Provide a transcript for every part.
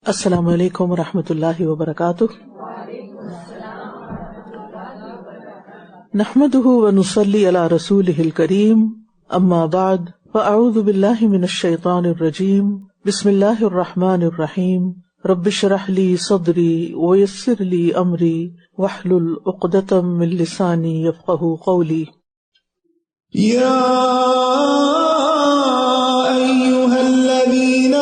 السلام علیکم ورحمۃ اللہ وبرکاتہ۔ نحمده ونصلی علی رسولہ الکریم، اما بعد فاعوذ باللہ من الشیطان الرجیم، بسم اللہ الرحمن الرحیم، رب اشرح لی صدری ویسر لی امری واحلل عقدۃ من لسانی یفقہوا قولی۔ یا ایھا الذین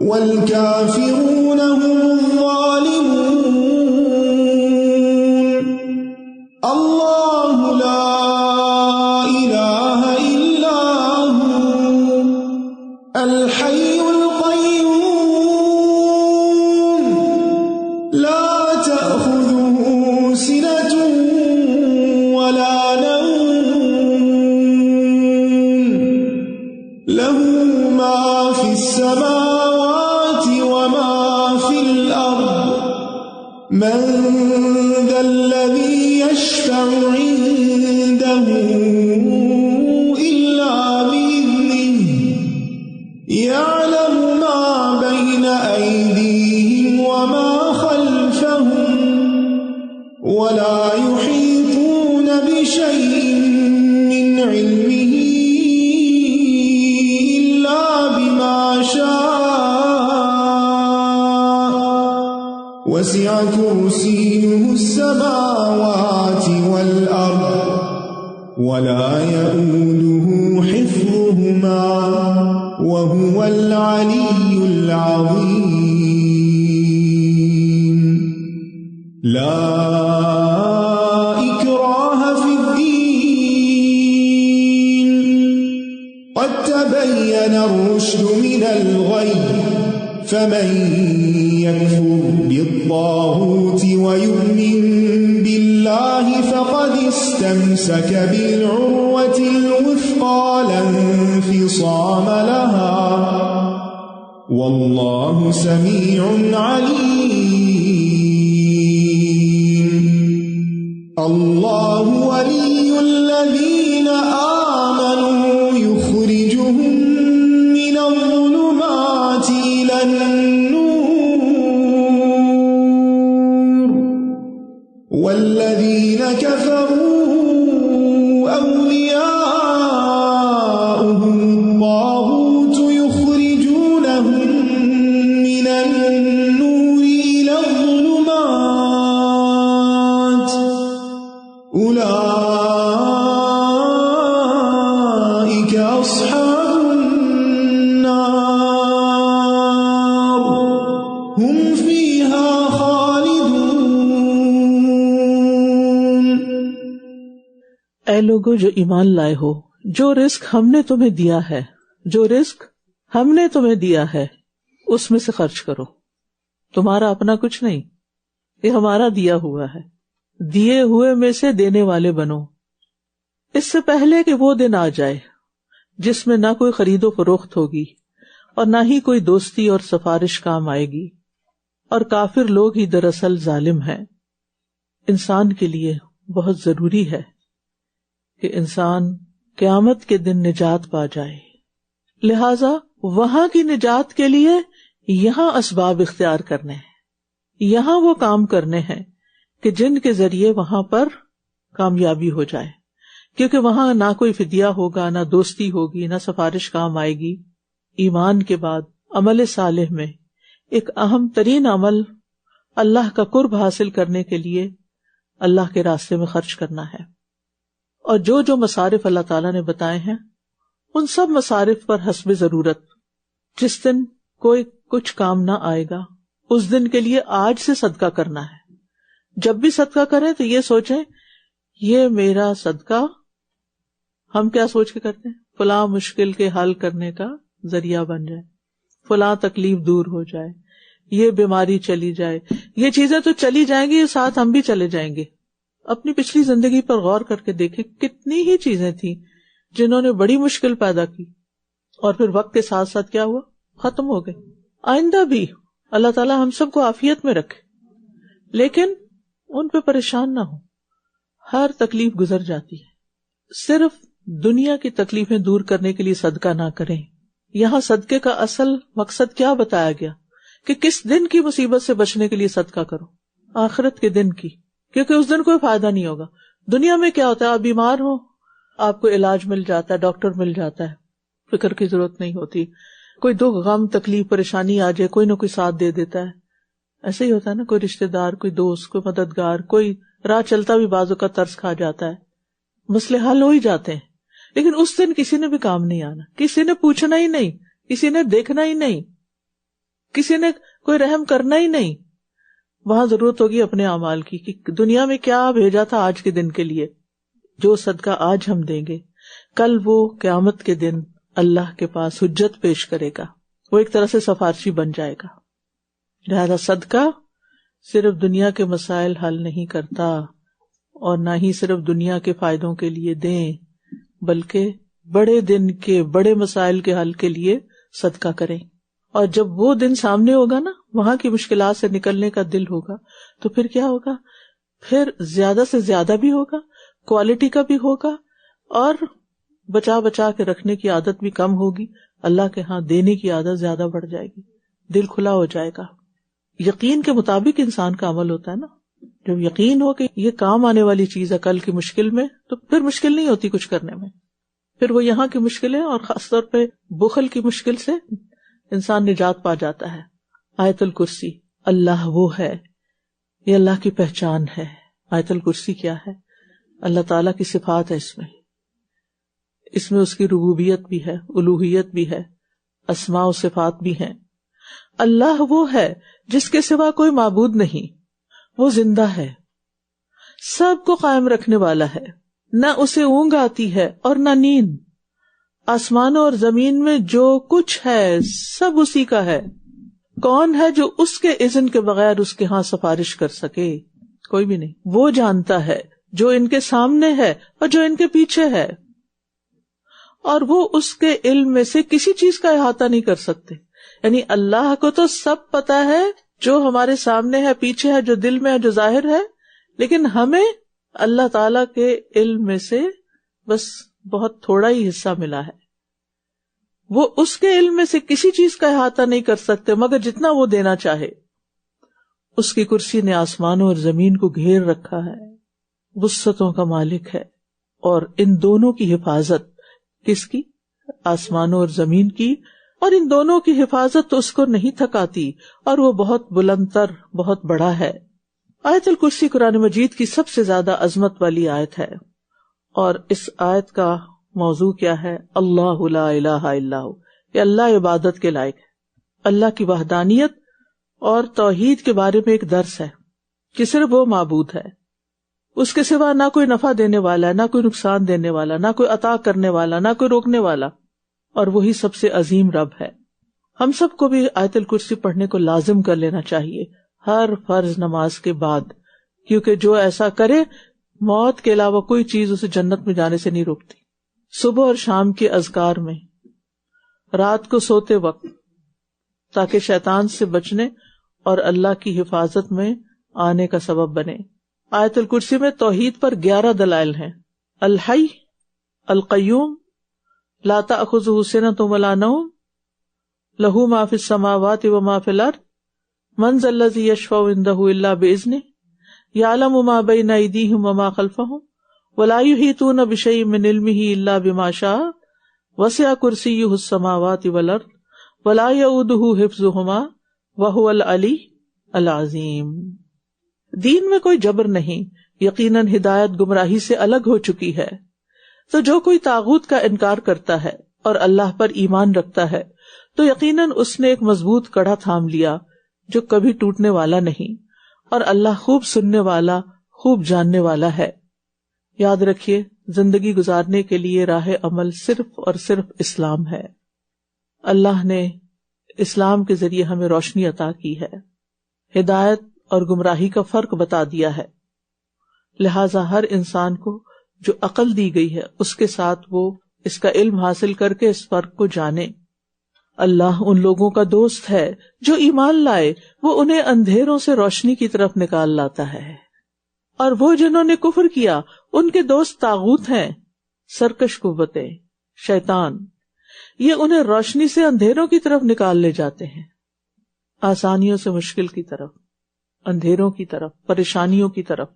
والکافرون هم الظالمون۔ اللہ لا الہ الا هو الحی القیوم لا تأخذه سنة ولا نوم له ما في السماوات من ذا الذي يشفع عنده إلا بإذنه يعلم ما بين أيديهم وما خلفهم ولا يحيطون بشيء من علمه إلا بما شاء وسع كرسيه السماوات والأرض ولا يؤوده حفظهما وهو العلي العظيم۔ لا إكراه في الدين قد تبين الرشد من الغي فمن يكفر بالطاغوت ويؤمن بالله فقد استمسك بالعروة الوثقى لا انفصام لها والله سميع عليم۔ الله ولي الذين آمنوا يخرجهم من الظلمات إلى النور والذين كفروا أولياؤهم الطاغوت يخرجونهم من النور إلى الظلمات أولئك أصحاب النار هم فيها خالدون۔ اے لوگو جو ایمان لائے ہو، جو رزق ہم نے تمہیں دیا ہے، اس میں سے خرچ کرو۔ تمہارا اپنا کچھ نہیں، یہ ہمارا دیا ہوا ہے، دیے ہوئے میں سے دینے والے بنو، اس سے پہلے کہ وہ دن آ جائے جس میں نہ کوئی خرید و فروخت ہوگی اور نہ ہی کوئی دوستی اور سفارش کام آئے گی، اور کافر لوگ ہی دراصل ظالم ہیں۔ انسان کے لیے بہت ضروری ہے کہ انسان قیامت کے دن نجات پا جائے، لہذا وہاں کی نجات کے لیے یہاں اسباب اختیار کرنے ہیں، یہاں وہ کام کرنے ہیں کہ جن کے ذریعے وہاں پر کامیابی ہو جائے، کیونکہ وہاں نہ کوئی فدیہ ہوگا، نہ دوستی ہوگی، نہ سفارش کام آئے گی۔ ایمان کے بعد عمل صالح میں ایک اہم ترین عمل اللہ کا قرب حاصل کرنے کے لیے اللہ کے راستے میں خرچ کرنا ہے، اور جو جو مصارف اللہ تعالیٰ نے بتائے ہیں ان سب مصارف پر حسب ضرورت، جس دن کوئی کچھ کام نہ آئے گا اس دن کے لیے آج سے صدقہ کرنا ہے۔ جب بھی صدقہ کریں تو یہ سوچیں یہ میرا صدقہ، ہم کیا سوچ کے کرتے ہیں، فلاں مشکل کے حل کرنے کا ذریعہ بن جائے، فلاں تکلیف دور ہو جائے، یہ بیماری چلی جائے، یہ چیزیں تو چلی جائیں گی، ساتھ ہم بھی چلے جائیں گے۔ اپنی پچھلی زندگی پر غور کر کے دیکھیں، کتنی ہی چیزیں تھیں جنہوں نے بڑی مشکل پیدا کی اور پھر وقت کے ساتھ ساتھ کیا ہوا؟ ختم ہو گئے. آئندہ بھی اللہ تعالیٰ ہم سب کو عافیت میں رکھے، لیکن ان پہ پریشان نہ ہو. ہر تکلیف گزر جاتی ہے. صرف دنیا کی تکلیفیں دور کرنے کے لیے صدقہ نہ کریں. یہاں صدقے کا اصل مقصد کیا بتایا گیا کہ کس دن کی مصیبت سے بچنے کے لیے صدقہ کرو؟ آخرت کے دن کی، کیونکہ اس دن کوئی فائدہ نہیں ہوگا. دنیا میں کیا ہوتا ہے، آپ بیمار ہو آپ کو علاج مل جاتا ہے، ڈاکٹر مل جاتا ہے، فکر کی ضرورت نہیں ہوتی. کوئی دکھ غم تکلیف پریشانی آ جائے کوئی نہ کوئی ساتھ دے دیتا ہے. ایسے ہی ہوتا ہے نا، کوئی رشتہ دار، کوئی دوست، کوئی مددگار، کوئی راہ چلتا بھی بازو کا ترس کھا جاتا ہے، مسئلے حل ہو ہی جاتے ہیں. لیکن اس دن کسی نے بھی کام نہیں آنا، کسی نے پوچھنا ہی نہیں، کسی نے دیکھنا ہی نہیں، کسی نے کوئی رحم کرنا ہی نہیں. وہاں ضرورت ہوگی اپنے اعمال کی کہ دنیا میں کیا بھیجا تھا آج کے دن کے لیے. جو صدقہ آج ہم دیں گے کل وہ قیامت کے دن اللہ کے پاس حجت پیش کرے گا، وہ ایک طرح سے سفارشی بن جائے گا. لہذا صدقہ صرف دنیا کے مسائل حل نہیں کرتا، اور نہ ہی صرف دنیا کے فائدوں کے لیے دیں، بلکہ بڑے دن کے بڑے مسائل کے حل کے لیے صدقہ کریں. اور جب وہ دن سامنے ہوگا نا، وہاں کی مشکلات سے نکلنے کا دل ہوگا، تو پھر کیا ہوگا؟ پھر زیادہ سے زیادہ بھی ہوگا، کوالٹی کا بھی ہوگا، اور بچا بچا کے رکھنے کی عادت بھی کم ہوگی. اللہ کے ہاں دینے کی عادت زیادہ بڑھ جائے گی، دل کھلا ہو جائے گا. یقین کے مطابق انسان کا عمل ہوتا ہے نا. جب یقین ہو کہ یہ کام آنے والی چیز ہے کل کی مشکل میں، تو پھر مشکل نہیں ہوتی کچھ کرنے میں. پھر وہ یہاں کی مشکلیں اور خاص طور پہ بخل کی مشکل سے انسان نجات پا جاتا ہے. آیت الکرسی، اللہ وہ ہے، یہ اللہ کی پہچان ہے. آیت الکرسی کیا ہے؟ اللہ تعالیٰ کی صفات ہے. اس میں اس کی ربوبیت بھی ہے، الوہیت بھی ہے، اسماء و صفات بھی ہیں. اللہ وہ ہے جس کے سوا کوئی معبود نہیں، وہ زندہ ہے، سب کو قائم رکھنے والا ہے، نہ اسے اونگ آتی ہے اور نہ نیند. آسمانوں اور زمین میں جو کچھ ہے سب اسی کا ہے. کون ہے جو اس کے اذن کے بغیر اس کے ہاں سفارش کر سکے؟ کوئی بھی نہیں. وہ جانتا ہے جو ان کے سامنے ہے اور جو ان کے پیچھے ہے، اور وہ اس کے علم میں سے کسی چیز کا احاطہ نہیں کر سکتے. یعنی اللہ کو تو سب پتا ہے، جو ہمارے سامنے ہے، پیچھے ہے، جو دل میں ہے، جو ظاہر ہے، لیکن ہمیں اللہ تعالی کے علم میں سے بس بہت تھوڑا ہی حصہ ملا ہے. وہ اس کے علم میں سے کسی چیز کا احاطہ نہیں کر سکتے مگر جتنا وہ دینا چاہے. اس کی کرسی نے آسمانوں اور زمین کو گھیر رکھا ہے، وسعتوں کا مالک ہے. اور ان دونوں کی حفاظت کس کی؟ آسمانوں اور زمین کی. اور ان دونوں کی حفاظت تو اس کو نہیں تھکاتی، اور وہ بہت بلند تر، بہت بڑا ہے. آیت الکرسی قرآن مجید کی سب سے زیادہ عظمت والی آیت ہے. اور اس آیت کا موضوع کیا ہے؟ اللہ لا الہ الا ہو. یہ اللہ عبادت کے لائق ہے. اللہ کی وحدانیت اور توحید کے بارے میں ایک درس ہے کہ صرف وہ معبود ہے، اس کے سوا نہ کوئی نفع دینے والا ہے، نہ کوئی نقصان دینے والا، نہ کوئی عطا کرنے والا، نہ کوئی روکنے والا، اور وہی سب سے عظیم رب ہے. ہم سب کو بھی آیت الکرسی پڑھنے کو لازم کر لینا چاہیے ہر فرض نماز کے بعد، کیونکہ جو ایسا کرے موت کے علاوہ کوئی چیز اسے جنت میں جانے سے نہیں روکتی. صبح اور شام کے اذکار میں، رات کو سوتے وقت، تاکہ شیطان سے بچنے اور اللہ کی حفاظت میں آنے کا سبب بنے. آیت الکرسی میں توحید پر 11 دلائل ہیں. الحی، القیوم، لا تأخذہ سنۃ ولا نوم، لہ ما فی السماوات وما فی الارض، من ذا الذی یشفع عندہ الا بإذنہ، یعلم ما بین ایدیہم وما خلفہم، ولا یحیطون بشیء من علمہ الا بما شاء، وسع کرسیہ السماوات والارض ولا یؤودہ حفظہما وہو العلی العظیم. دین میں کوئی جبر نہیں، یقیناً ہدایت گمراہی سے الگ ہو چکی ہے. تو جو کوئی طاغوت کا انکار کرتا ہے اور اللہ پر ایمان رکھتا ہے تو یقیناً اس نے ایک مضبوط کڑا تھام لیا جو کبھی ٹوٹنے والا نہیں، اور اللہ خوب سننے والا، خوب جاننے والا ہے. یاد رکھیے، زندگی گزارنے کے لیے راہ عمل صرف اور صرف اسلام ہے. اللہ نے اسلام کے ذریعے ہمیں روشنی عطا کی ہے، ہدایت اور گمراہی کا فرق بتا دیا ہے. لہذا ہر انسان کو جو عقل دی گئی ہے اس کے ساتھ وہ اس کا علم حاصل کر کے اس فرق کو جانے۔ اللہ ان لوگوں کا دوست ہے جو ایمان لائے، وہ انہیں اندھیروں سے روشنی کی طرف نکال لاتا ہے، اور وہ جنہوں نے کفر کیا ان کے دوست طاغوت ہیں، سرکش قوتیں، شیطان، یہ انہیں روشنی سے اندھیروں کی طرف نکال لے جاتے ہیں، آسانیوں سے مشکل کی طرف، اندھیروں کی طرف، پریشانیوں کی طرف۔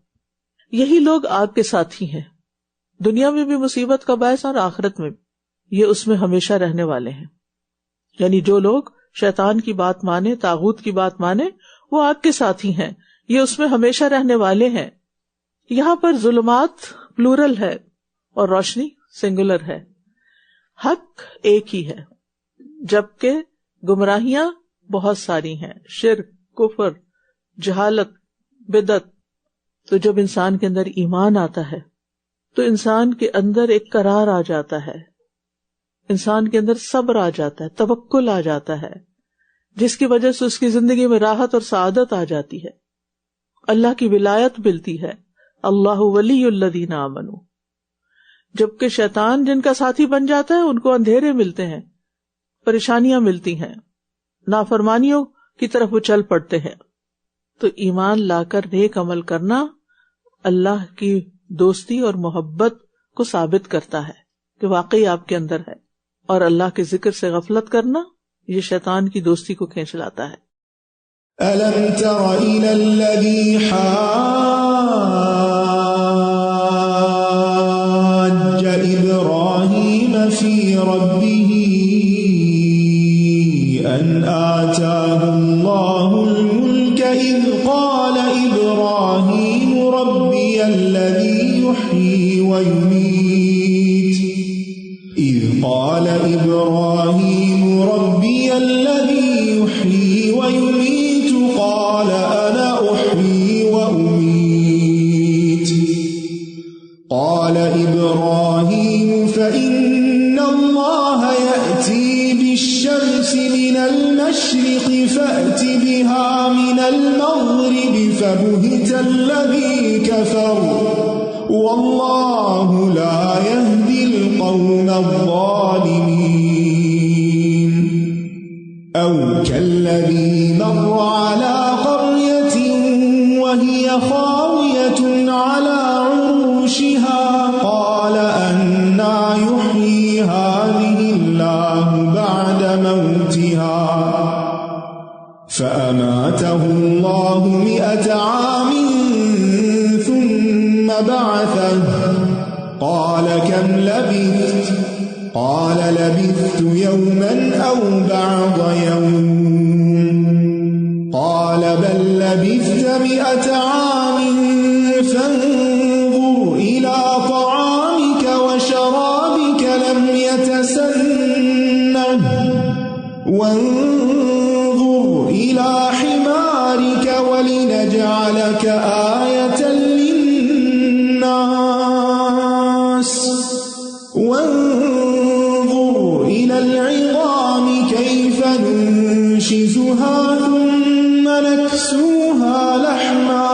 یہی لوگ آگ کے ساتھی ہیں، دنیا میں بھی مصیبت کا باعث اور آخرت میں بھی، یہ اس میں ہمیشہ رہنے والے ہیں۔ یعنی جو لوگ شیطان کی بات مانے، طاغوت کی بات مانے، وہ آگ کے ساتھی ہیں، یہ اس میں ہمیشہ رہنے والے ہیں۔ یہاں پر ظلمات پلورل ہے اور روشنی سنگولر ہے، حق ایک ہی ہے، جبکہ گمراہیاں بہت ساری ہیں، شرک، کفر، جہالت، بدعت۔ تو جب انسان کے اندر ایمان آتا ہے تو انسان کے اندر ایک قرار آ جاتا ہے، انسان کے اندر صبر آ جاتا ہے، توکل آ جاتا ہے، جس کی وجہ سے اس کی زندگی میں راحت اور سعادت آ جاتی ہے، اللہ کی ولایت ملتی ہے، اللہ ولی الذین آمنوا۔ جبکہ شیطان جن کا ساتھی بن جاتا ہے ان کو اندھیرے ملتے ہیں، پریشانیاں ملتی ہیں، نافرمانیوں کی طرف وہ چل پڑتے ہیں۔ تو ایمان لا کر نیک عمل کرنا اللہ کی دوستی اور محبت کو ثابت کرتا ہے کہ واقعی آپ کے اندر ہے، اور اللہ کے ذکر سے غفلت کرنا یہ شیطان کی دوستی کو کھینچ لاتا ہے۔ أَلَمْ تَرَ إِلَى الَّذِي حَاجَّ إِبْرَاهِيمَ فِي رَبِّهِ أَنْ آتَاهُ اللَّهُ الْمُلْكَ إِذْ قَالَ إِبْرَاهِيمُ رَبِّيَ الَّذِي يُحْيِي وَيُمِيتُ إِذْ قَالَ إِبْرَاهِيمُ رَبِّيَ الَّذِي يُحْيِي وَيُمِيتُ قَالَ أَنَا أُحْيِي وَأُمِيتُ قَالَ إِبْرَاهِيمُ فَإِنَّ اللَّهَ يَأْتِي بِالشَّمْسِ مِنَ الْمَشْرِقِ فَأْتِ بِهَا مِنَ الْمَغْرِبِ فَبُهِتَ الَّذِي كَفَرَ وَاللَّهُ لَا يَهْدِي الْقَوْمَ الظَّالِمِينَ أَوْ كَالَّذِي مَرَّ عَلَى قَرْيَةٍ وَهِيَ خَاوِيَةٌ عَلَى عُرُوشِهَا قَالَ أَنَّى يُحْيِي هَٰذِهِ اللَّهُ بَعْدَ مَوْتِهَا فَأَمَاتَهُ اللَّهُ 100 عَامٍ ثُمَّ بَعَثَهُ قَالَ كَمْ لَبِثْتَ قَالَ لَبِثْتُ يَوْمًا أَوْ بَعْضَ يَوْمٍ قَالَ بَل لَّبِثْتَ 100 عَامٍ فَانظُرْ إِلَىٰ طَعَامِكَ وَشَرَابِكَ لَمْ يَتَسَنَّهْ وَانظُرْ إِلَىٰ حِمَارِكَ وَلِنَجْعَلَكَ آيَةً لِّلنَّاسِ وَانظُرْ إِلَى الْعِظَامِ كَيْفَ نُنشِزُهَا ثُمَّ نَكْسُوهَا لَحْمًا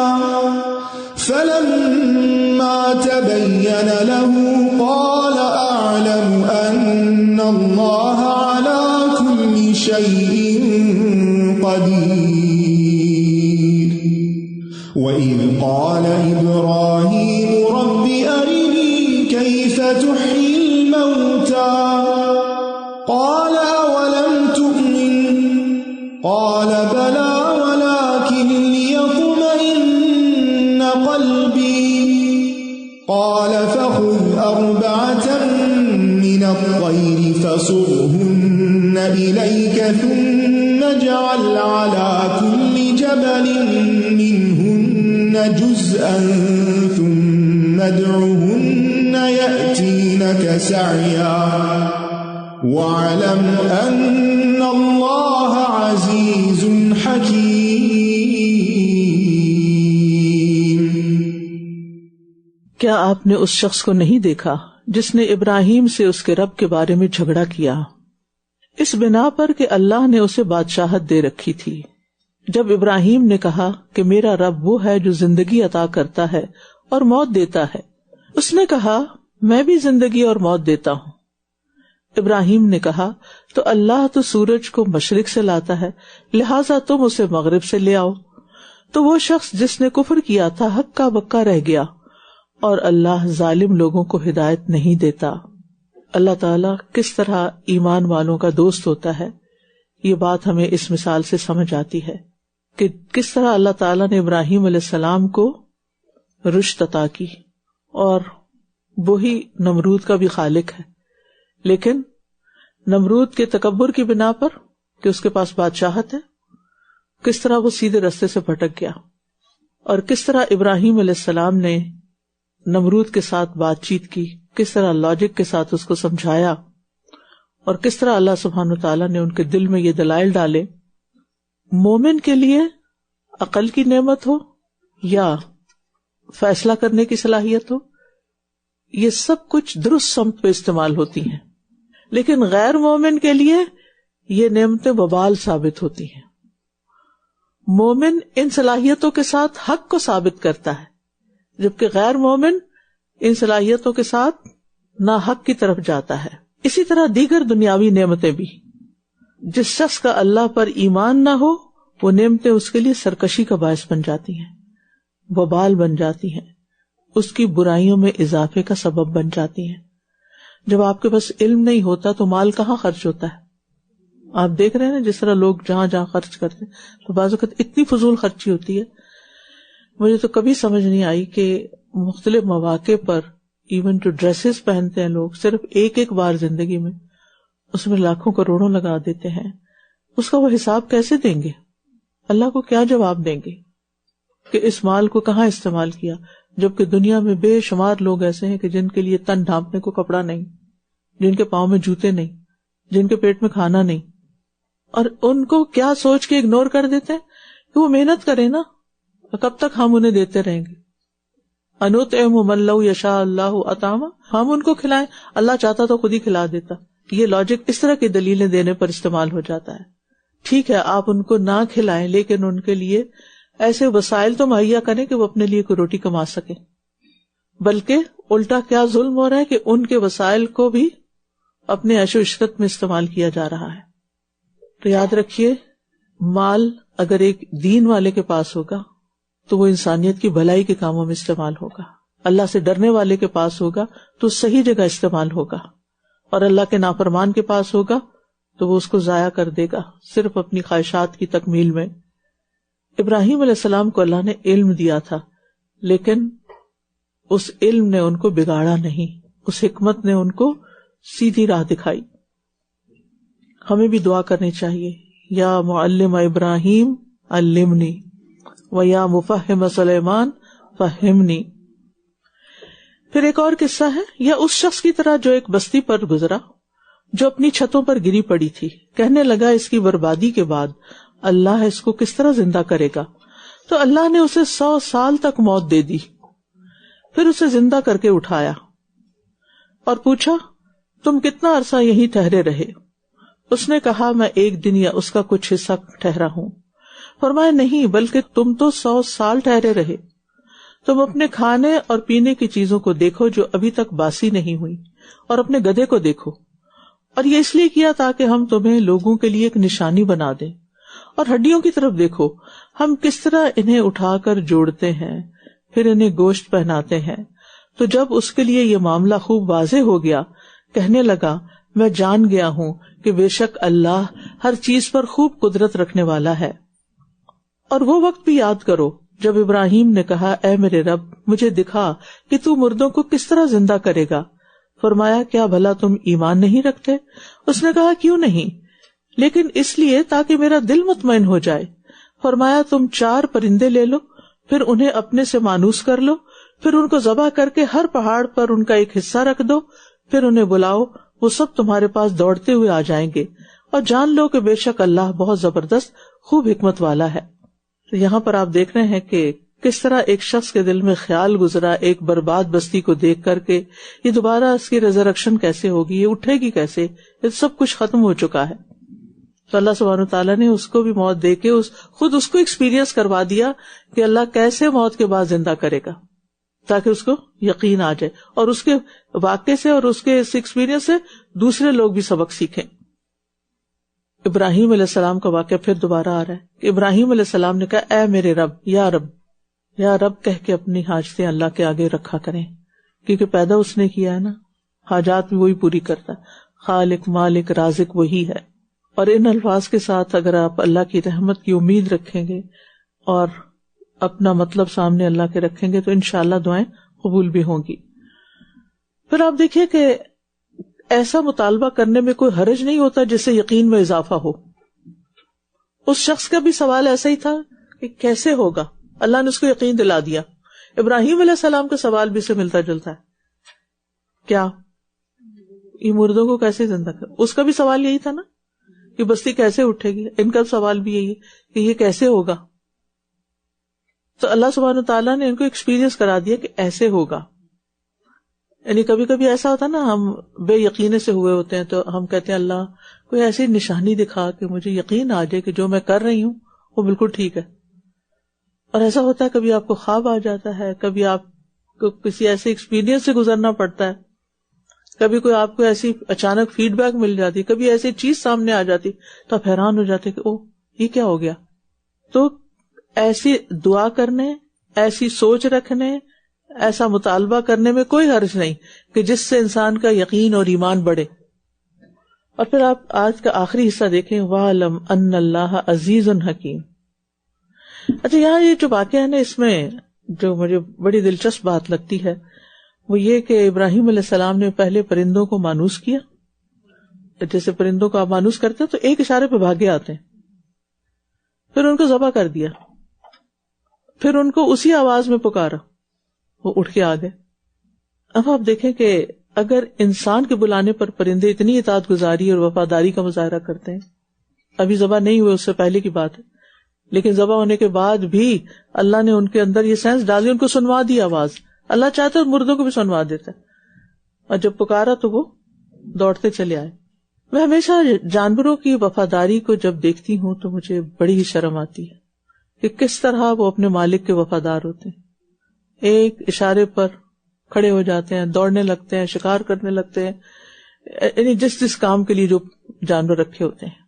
فَلَمَّا تَبَيَّنَ لَهُ قَالَ أَعْلَمُ أَنَّ اللَّهَ عَلَى كُلِّ شَيْءٍ قَدِيرٌ وَإِذْ قَالَ إِبْرَاهِيمُ رَبِّ أَرِنِي كَيْفَ تُحْيِي الْمَوْتَى قَالَ أَوَلَمْ تُؤْمِنْ قَالَ بَلَىٰ وَلَٰكِن لِّيَطْمَئِنَّ قَلْبِي قَالَ فَخُذْ 4 مِّنَ الطَّيْرِ فَصُرْهُنَّ إِلَيْكَ ثُمَّ اجْعَلْ عَلَىٰ كُلِّ جَبَلٍ مِّنْهُنَّ جُزْءًا ثُمَّ ادْعُهُنَّ يَأْتِينَكَ سَعْيًا وَاعْلَمْ أَنَّ اللَّهَ عَزِيزٌ حَكِيمٌ۔ کیا آپ نے اس شخص کو نہیں دیکھا جس نے ابراہیم سے اس کے رب کے بارے میں جھگڑا کیا، اس بنا پر کہ اللہ نے اسے بادشاہت دے رکھی تھی؟ جب ابراہیم نے کہا کہ میرا رب وہ ہے جو زندگی عطا کرتا ہے اور موت دیتا ہے، اس نے کہا میں بھی زندگی اور موت دیتا ہوں، ابراہیم نے کہا تو اللہ تو سورج کو مشرق سے لاتا ہے، لہٰذا تم اسے مغرب سے لے آؤ۔ تو وہ شخص جس نے کفر کیا تھا ہکا بکا رہ گیا، اور اللہ ظالم لوگوں کو ہدایت نہیں دیتا۔ اللہ تعالیٰ کس طرح ایمان والوں کا دوست ہوتا ہے، یہ بات ہمیں اس مثال سے سمجھ آتی ہے کہ کس طرح اللہ تعالیٰ نے ابراہیم علیہ السلام کو رشد عطا کی، اور وہی نمرود کا بھی خالق ہے، لیکن نمرود کے تکبر کی بنا پر کہ اس کے پاس بادشاہت ہے، کس طرح وہ سیدھے رستے سے بھٹک گیا، اور کس طرح ابراہیم علیہ السلام نے نمرود کے ساتھ بات چیت کی، کس طرح لاجک کے ساتھ اس کو سمجھایا، اور کس طرح اللہ سبحانہ وتعالیٰ نے ان کے دل میں یہ دلائل ڈالے۔ مومن کے لیے عقل کی نعمت ہو یا فیصلہ کرنے کی صلاحیت ہو، یہ سب کچھ درست سمت پہ استعمال ہوتی ہیں، لیکن غیر مومن کے لیے یہ نعمتیں وبال ثابت ہوتی ہیں۔ مومن ان صلاحیتوں کے ساتھ حق کو ثابت کرتا ہے، جبکہ غیر مومن ان صلاحیتوں کے ساتھ ناحق کی طرف جاتا ہے۔ اسی طرح دیگر دنیاوی نعمتیں بھی، جس شخص کا اللہ پر ایمان نہ ہو وہ نعمتیں اس کے لیے سرکشی کا باعث بن جاتی ہیں، وبال بن جاتی ہیں، اس کی برائیوں میں اضافے کا سبب بن جاتی ہیں۔ جب آپ کے پاس علم نہیں ہوتا تو مال کہاں خرچ ہوتا ہے؟ آپ دیکھ رہے ہیں نا جس طرح لوگ جہاں جہاں خرچ کرتے ہیں، تو بعض اوقات اتنی فضول خرچی ہوتی ہے۔ مجھے تو کبھی سمجھ نہیں آئی کہ مختلف مواقع پر ایون جو ڈریسز پہنتے ہیں لوگ صرف ایک بار زندگی میں، اس میں لاکھوں کروڑوں لگا دیتے ہیں، اس کا وہ حساب کیسے دیں گے؟ اللہ کو کیا جواب دیں گے کہ اس مال کو کہاں استعمال کیا؟ جبکہ دنیا میں بے شمار لوگ ایسے ہیں کہ جن کے لیے تن ڈھانپنے کو کپڑا نہیں، جن کے پاؤں میں جوتے نہیں، جن کے پیٹ میں کھانا نہیں، اور ان کو کیا سوچ کے اگنور کر دیتے ہیں کہ وہ محنت کرے نا، کب تک ہم انہیں دیتے رہیں گے؟ انطعم من لو یشاء اللہ اطعمہ، ہم ان کو کھلائیں، اللہ چاہتا تو خود ہی کھلا دیتا۔ یہ لاجک اس طرح کی دلیلیں دینے پر استعمال ہو جاتا ہے۔ ٹھیک ہے آپ ان کو نہ کھلائیں، لیکن ان کے لیے ایسے وسائل تو مہیا کریں کہ وہ اپنے لیے کوئی روٹی کما سکے، بلکہ الٹا کیا ظلم ہو رہا ہے کہ ان کے وسائل کو بھی اپنے عیش و عشرت میں استعمال کیا جا رہا ہے۔ تو یاد رکھیے، مال اگر ایک دین والے کے پاس ہوگا تو وہ انسانیت کی بھلائی کے کاموں میں استعمال ہوگا، اللہ سے ڈرنے والے کے پاس ہوگا تو صحیح جگہ استعمال ہوگا، اور اللہ کے نافرمان کے پاس ہوگا تو وہ اس کو ضائع کر دے گا صرف اپنی خواہشات کی تکمیل میں۔ ابراہیم علیہ السلام کو اللہ نے علم دیا تھا، لیکن اس علم نے ان کو بگاڑا نہیں، اس حکمت نے ان کو سیدھی راہ دکھائی۔ ہمیں بھی دعا کرنی چاہیے، یا معلم ابراہیم علمنی و یا مفہم سلیمان فہمنی۔ پھر ایک اور قصہ ہے، یا اس شخص کی طرح جو ایک بستی پر گزرا جو اپنی چھتوں پر گری پڑی تھی، کہنے لگا اس کی بربادی کے بعد اللہ اس کو کس طرح زندہ کرے گا؟ تو اللہ نے اسے 100 سال تک موت دے دی، پھر اسے زندہ کر کے اٹھایا اور پوچھا تم کتنا عرصہ یہیں ٹھہرے رہے؟ اس نے کہا میں 1 دن یا اس کا کچھ حصہ ٹھہرا ہوں۔ فرمایا نہیں، بلکہ تم تو 100 سال ٹھہرے رہے۔ تم اپنے کھانے اور پینے کی چیزوں کو دیکھو جو ابھی تک باسی نہیں ہوئی، اور اپنے گدھے کو دیکھو، اور یہ اس لیے کیا تاکہ ہم تمہیں لوگوں کے لیے ایک نشانی بنا دیں۔ اور ہڈیوں کی طرف دیکھو، ہم کس طرح انہیں اٹھا کر جوڑتے ہیں، پھر انہیں گوشت پہناتے ہیں۔ تو جب اس کے لیے یہ معاملہ خوب واضح ہو گیا، کہنے لگا میں جان گیا ہوں کہ بے شک اللہ ہر چیز پر خوب قدرت رکھنے والا ہے۔ اور وہ وقت بھی یاد کرو جب ابراہیم نے کہا اے میرے رب مجھے دکھا کہ تو مردوں کو کس طرح زندہ کرے گا۔ فرمایا کیا بھلا تم ایمان نہیں رکھتے؟ اس نے کہا کیوں نہیں، لیکن اس لیے تاکہ میرا دل مطمئن ہو جائے۔ فرمایا تم 4 پرندے لے لو، پھر انہیں اپنے سے مانوس کر لو، پھر ان کو ذبح کر کے ہر پہاڑ پر ان کا ایک حصہ رکھ دو، پھر انہیں بلاؤ، وہ سب تمہارے پاس دوڑتے ہوئے آ جائیں گے، اور جان لو کہ بے شک اللہ بہت زبردست خوب حکمت والا ہے۔ تو یہاں پر آپ دیکھ رہے ہیں کہ کس طرح ایک شخص کے دل میں خیال گزرا ایک برباد بستی کو دیکھ کر کے یہ دوبارہ اس کی ریزریکشن کیسے ہوگی، یہ اٹھے گی کیسے، یہ سب کچھ ختم ہو چکا ہے۔ تو اللہ سبحانہ وتعالیٰ نے اس کو بھی موت دے کے خود اس کو ایکسپیرینس کروا دیا کہ اللہ کیسے موت کے بعد زندہ کرے گا، تاکہ اس کو یقین آ جائے، اور اس کے واقعے سے اور اس کے اس ایکسپیرینس سے دوسرے لوگ بھی سبق سیکھیں. ابراہیم علیہ السلام کا واقعہ پھر دوبارہ آ رہا ہے کہ ابراہیم علیہ السلام نے کہا اے میرے رب یا رب کہہ کے اپنی حاجتیں اللہ کے آگے رکھا کریں، کیونکہ پیدا اس نے کیا ہے نا، حاجات بھی وہی پوری کرتا ہے، خالق مالک رازق وہی ہے. اور ان الفاظ کے ساتھ اگر آپ اللہ کی رحمت کی امید رکھیں گے اور اپنا مطلب سامنے اللہ کے رکھیں گے تو انشاءاللہ دعائیں قبول بھی ہوں گی. پھر آپ دیکھیے کہ ایسا مطالبہ کرنے میں کوئی حرج نہیں ہوتا جس سے یقین میں اضافہ ہو. اس شخص کا بھی سوال ایسا ہی تھا کہ کیسے ہوگا، اللہ نے اس کو یقین دلا دیا. ابراہیم علیہ السلام کا سوال بھی سے ملتا جلتا ہے، کیا یہ مردوں کو کیسے زندہ کر، اس کا بھی سوال یہی تھا نا کہ بستی کیسے اٹھے گی، ان کا سوال بھی یہی ہے کہ یہ کیسے ہوگا. تو اللہ سبحانہ تعالیٰ نے ان کو ایکسپیرینس کرا دیا کہ ایسے ہوگا. یعنی کبھی کبھی ایسا ہوتا ہے نا، ہم بے یقینے سے ہوئے ہوتے ہیں تو ہم کہتے ہیں اللہ کوئی ایسی نشانی دکھا کہ مجھے یقین آ جائے کہ جو میں کر رہی ہوں وہ بالکل ٹھیک ہے. اور ایسا ہوتا ہے کبھی آپ کو خواب آ جاتا ہے، کبھی آپ کو کسی ایسے ایکسپیرینس سے گزرنا پڑتا ہے، کبھی کوئی آپ کو ایسی اچانک فیڈ بیک مل جاتی، کبھی ایسی چیز سامنے آ جاتی تو آپ حیران ہو جاتے کہ او یہ کیا ہو گیا. تو ایسی دعا کرنے، ایسی سوچ رکھنے، ایسا مطالبہ کرنے میں کوئی حرج نہیں کہ جس سے انسان کا یقین اور ایمان بڑھے. اور پھر آپ آج کا آخری حصہ دیکھیں، وَاعْلَمْ أَنَّ اللَّهَ عَزِيزٌ حَكِيمٌ. اچھا یہاں یہ جو واقعہ ہے نا، اس میں جو مجھے بڑی دلچسپ بات لگتی ہے وہ یہ کہ ابراہیم علیہ السلام نے پہلے پرندوں کو مانوس کیا. جیسے پرندوں کو آپ مانوس کرتے ہیں تو ایک اشارے پہ بھاگے آتے ہیں، پھر ان کو ذبح کر دیا، پھر ان کو اسی آواز میں پکارا، وہ اٹھ کے آ گئے. اب آپ دیکھیں کہ اگر انسان کے بلانے پر پرندے اتنی اطاعت گزاری اور وفاداری کا مظاہرہ کرتے ہیں، ابھی ذبح نہیں ہوئے اس سے پہلے کی بات ہے، لیکن ذبح ہونے کے بعد بھی اللہ نے ان کے اندر یہ سینس ڈالی، ان کو سنوا دی آواز. اللہ چاہتا ہے مردوں کو بھی سنوا دیتا ہے، اور جب پکارا تو وہ دوڑتے چلے آئے. میں ہمیشہ جانوروں کی وفاداری کو جب دیکھتی ہوں تو مجھے بڑی ہی شرم آتی ہے کہ کس طرح وہ اپنے مالک کے وفادار ہوتے ہیں. ایک اشارے پر کھڑے ہو جاتے ہیں، دوڑنے لگتے ہیں، شکار کرنے لگتے ہیں، یعنی جس کام کے لیے جو جانور رکھے ہوتے ہیں.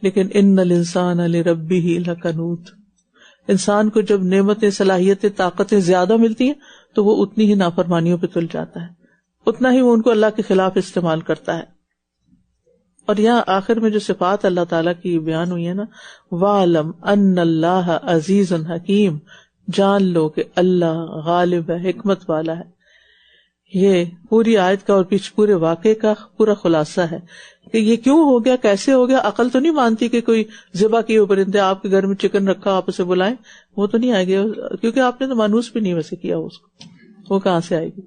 لیکن ان الانسان لربہ لکنود، انسان کو جب نعمتیں، صلاحیتیں، طاقتیں زیادہ ملتی ہیں تو وہ اتنی ہی نافرمانیوں پہ تل جاتا ہے، اتنا ہی وہ ان کو اللہ کے خلاف استعمال کرتا ہے. اور یہاں آخر میں جو صفات اللہ تعالیٰ کی بیان ہوئی ہے نا، وَاعْلَمْ أَنَّ اللَّهَ عَزِيزٌ حَكِيمٌ، جان لو کہ اللہ غالب ہے، حکمت والا ہے. یہ پوری آیت کا اور پورے واقعے کا پورا خلاصہ ہے کہ یہ کیوں ہو گیا، کیسے ہو گیا. عقل تو نہیں مانتی کہ کوئی ذبح کیے ہوئے پرندے، آپ کے گھر میں چکن رکھا آپ اسے بلائیں، وہ تو نہیں آئے گی کیونکہ آپ نے تو مانوس بھی نہیں ویسے کیا اس کو، وہ کہاں سے آئے گی.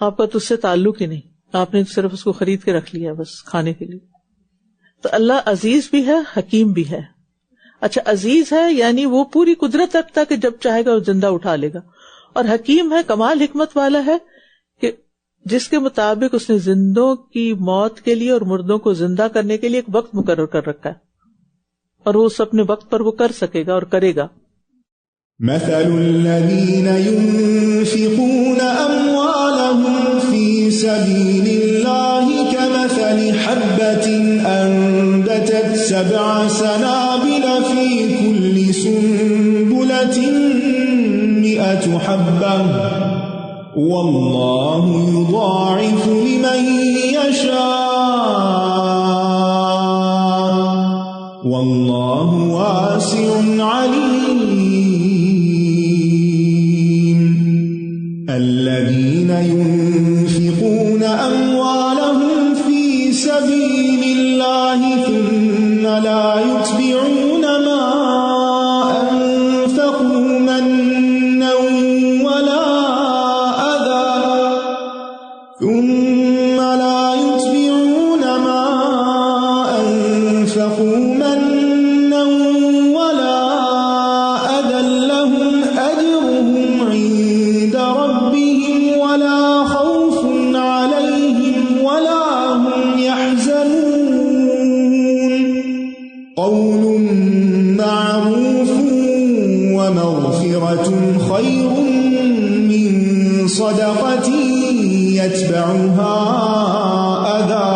آپ کا تو اس سے تعلق ہی نہیں، آپ نے صرف اس کو خرید کے رکھ لیا بس کھانے کے لیے. تو اللہ عزیز بھی ہے، حکیم بھی ہے. اچھا عزیز ہے یعنی وہ پوری قدرت رکھتا کہ جب چاہے گا وہ زندہ اٹھا لے گا، اور حکیم ہے، کمال حکمت والا ہے کہ جس کے مطابق اس نے زندوں کی موت کے لیے اور مردوں کو زندہ کرنے کے لیے ایک وقت مقرر کر رکھا ہے، اور وہ اس اپنے وقت پر وہ کر سکے گا اور کرے گا. مثل الذين ينفقون أموالهم في سبيل الله كمثل حبة أنبتت 7 سنابل في كل سنبلة 100 حبة والله يضاعف لمن يشاء والله واسع عليم. الذين ينفقون أموالهم في سبيل الله ثم لا يتبعون ما أنفقوا منا ولا أذى ثم لا يتبعون ما أنفقوا منا ولا أذى لهم أجرهم عند ربهم ولا خوف عليهم ولا هم يحزنون. قول معروف ومغفرة خير من صدقة يتبعها أذى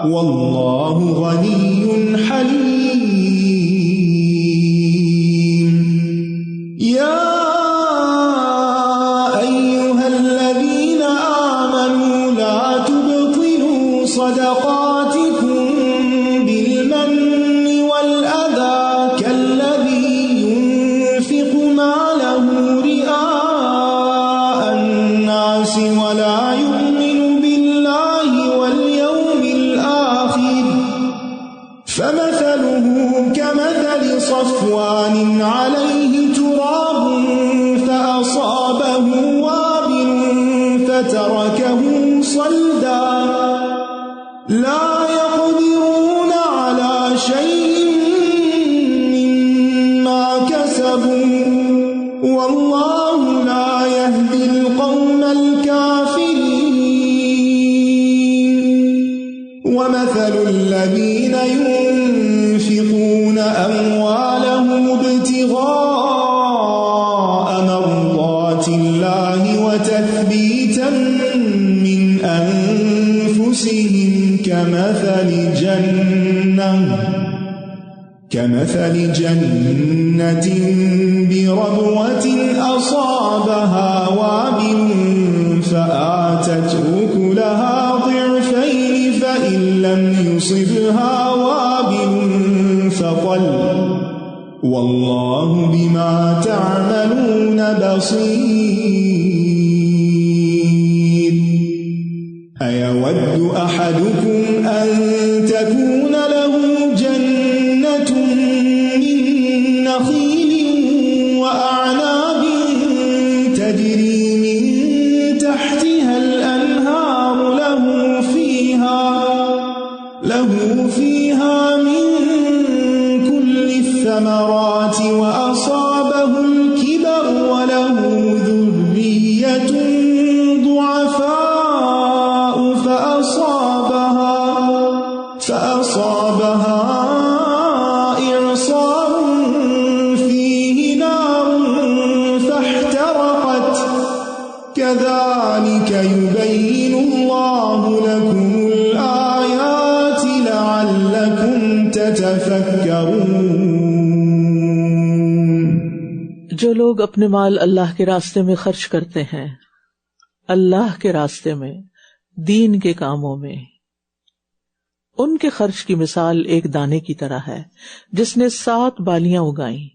واللہ غنی حلیم یا ایہا الذین آمنوا لا تبطلوا صدقاتکم بالمن والأذى كالذي ينفق ماله رئاء الناس ولا يؤمن بالله واليوم الآخر فمثله كمثل صفوان عليه تراب فأصابه وابل فتركه صلدا لا يقدرون على شيء مما كسبوا والله لا يهدي القوم الكافرين ومثل الذين ينفقون أموالهم ابتغاء مرضات الله وتثبيتا من أنفسهم كمثل جنة بربوة أصابها وابل فآتت أكلها ضعفين فإن لم يصبها وابل فطل والله بما تعملون بصير أيود أحدكم أن تكون له جنة من نخيل وأعناب تجري من تحتها الأنهار له فيها من كل الثمرات وأصابه الكبر وله ذرية ضعفاء فأصابها إعصار فيه نار فاحترقت كذلك يبين الله لكم الآيات لعلكم تتفكرون. جو لوگ اپنے مال اللہ کے راستے میں خرچ کرتے ہیں، اللہ کے راستے میں، دین کے کاموں میں، ان کے خرچ کی مثال ایک دانے کی طرح ہے جس نے 7 بالیاں اگائیں،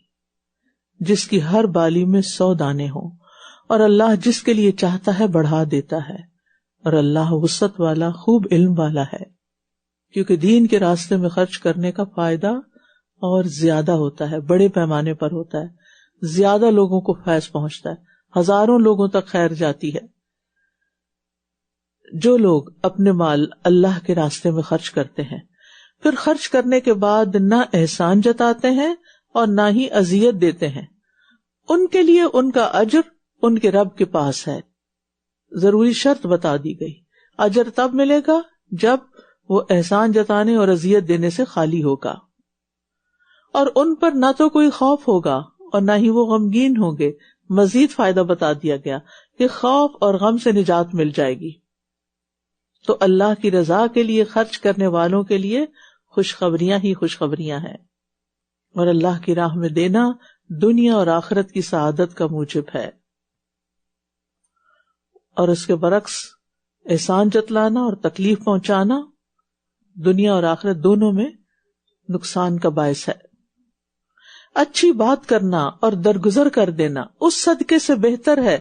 جس کی ہر بالی میں 100 دانے ہوں، اور اللہ جس کے لیے چاہتا ہے بڑھا دیتا ہے، اور اللہ وسعت والا خوب علم والا ہے. کیونکہ دین کے راستے میں خرچ کرنے کا فائدہ اور زیادہ ہوتا ہے، بڑے پیمانے پر ہوتا ہے، زیادہ لوگوں کو فیض پہنچتا ہے، ہزاروں لوگوں تک خیر جاتی ہے. جو لوگ اپنے مال اللہ کے راستے میں خرچ کرتے ہیں، پھر خرچ کرنے کے بعد نہ احسان جتاتے ہیں اور نہ ہی اذیت دیتے ہیں، ان کے لیے ان کا اجر ان کے رب کے پاس ہے. ضروری شرط بتا دی گئی، اجر تب ملے گا جب وہ احسان جتانے اور اذیت دینے سے خالی ہوگا، اور ان پر نہ تو کوئی خوف ہوگا اور نہ ہی وہ غمگین ہوں گے. مزید فائدہ بتا دیا گیا کہ خوف اور غم سے نجات مل جائے گی. تو اللہ کی رضا کے لیے خرچ کرنے والوں کے لیے خوشخبریاں ہی خوشخبریاں ہیں، اور اللہ کی راہ میں دینا دنیا اور آخرت کی سعادت کا موجب ہے. اور اس کے برعکس احسان جتلانا اور تکلیف پہنچانا دنیا اور آخرت دونوں میں نقصان کا باعث ہے. اچھی بات کرنا اور درگزر کر دینا اس صدقے سے بہتر ہے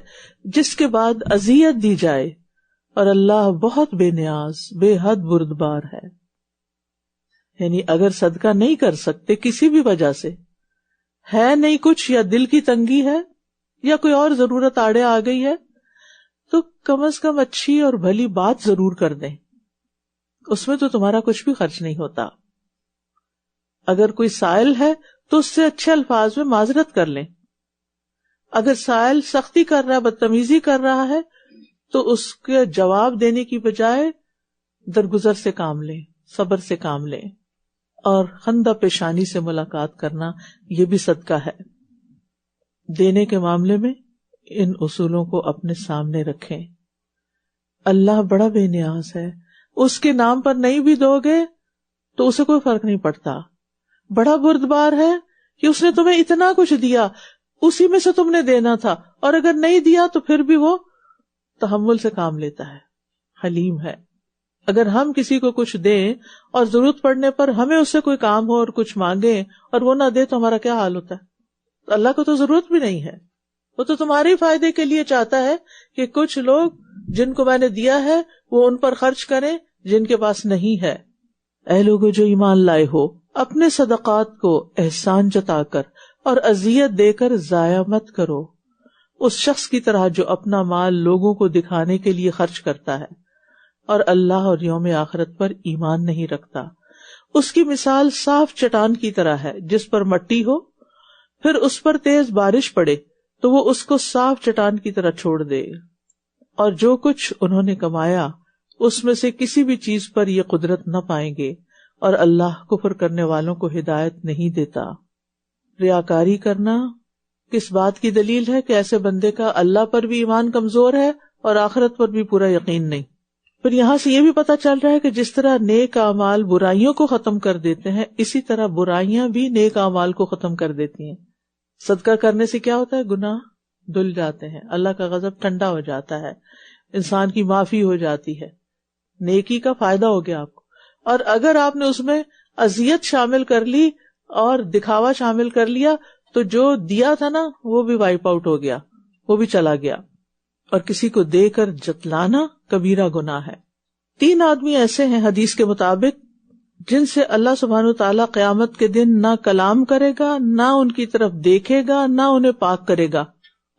جس کے بعد اذیت دی جائے، اور اللہ بہت بے نیاز بے حد بردبار ہے. یعنی اگر صدقہ نہیں کر سکتے کسی بھی وجہ سے، ہے نہیں کچھ، یا دل کی تنگی ہے، یا کوئی اور ضرورت آڑے آ گئی ہے، تو کم از کم اچھی اور بھلی بات ضرور کر دیں. اس میں تو تمہارا کچھ بھی خرچ نہیں ہوتا. اگر کوئی سائل ہے تو اس سے اچھے الفاظ میں معذرت کر لیں. اگر سائل سختی کر رہا ہے، بدتمیزی کر رہا ہے، تو اس کے جواب دینے کی بجائے درگزر سے کام لیں، صبر سے کام لیں، اور خندہ پیشانی سے ملاقات کرنا یہ بھی صدقہ ہے. دینے کے معاملے میں ان اصولوں کو اپنے سامنے رکھیں. اللہ بڑا بے نیاز ہے، اس کے نام پر نہیں بھی دو گے تو اسے کوئی فرق نہیں پڑتا. بڑا بردبار ہے کہ اس نے تمہیں اتنا کچھ دیا، اسی میں سے تم نے دینا تھا، اور اگر نہیں دیا تو پھر بھی وہ تحمل سے کام لیتا ہے، حلیم ہے. اگر ہم کسی کو کچھ دیں اور ضرورت پڑنے پر ہمیں اس سے کوئی کام ہو اور کچھ مانگیں اور وہ نہ دے تو ہمارا کیا حال ہوتا ہے؟ تو اللہ کو تو ضرورت بھی نہیں ہے، وہ تو تمہارے فائدے کے لیے چاہتا ہے کہ کچھ لوگ جن کو میں نے دیا ہے وہ ان پر خرچ کریں جن کے پاس نہیں ہے. اے لوگو جو ایمان لائے ہو، اپنے صدقات کو احسان جتا کر اور اذیت دے کر ضائع مت کرو، اس شخص کی طرح جو اپنا مال لوگوں کو دکھانے کے لیے خرچ کرتا ہے اور اللہ اور یوم آخرت پر ایمان نہیں رکھتا. اس کی مثال صاف چٹان کی طرح ہے جس پر مٹی ہو، پھر اس پر تیز بارش پڑے تو وہ اس کو صاف چٹان کی طرح چھوڑ دے. اور جو کچھ انہوں نے کمایا اس میں سے کسی بھی چیز پر یہ قدرت نہ پائیں گے، اور اللہ کفر کرنے والوں کو ہدایت نہیں دیتا. ریاکاری کرنا کس بات کی دلیل ہے کہ ایسے بندے کا اللہ پر بھی ایمان کمزور ہے اور آخرت پر بھی پورا یقین نہیں. پھر یہاں سے یہ بھی پتہ چل رہا ہے کہ جس طرح نیک اعمال برائیوں کو ختم کر دیتے ہیں، اسی طرح برائیاں بھی نیک اعمال کو ختم کر دیتی ہیں. صدقہ کرنے سے کیا ہوتا ہے؟ گناہ دھل جاتے ہیں، اللہ کا غضب ٹھنڈا ہو جاتا ہے، انسان کی معافی ہو جاتی ہے، نیکی کا فائدہ ہو گیا آپ کو. اور اگر آپ نے اس میں اذیت شامل کر لی اور دکھاوا شامل کر لیا تو جو دیا تھا نا وہ بھی وائپ آؤٹ ہو گیا، وہ بھی چلا گیا. اور کسی کو دے کر جتلانا کبیرہ گناہ ہے. 3 آدمی ایسے ہیں حدیث کے مطابق جن سے اللہ سبحانہ وتعالیٰ قیامت کے دن نہ کلام کرے گا، نہ ان کی طرف دیکھے گا، نہ انہیں پاک کرے گا،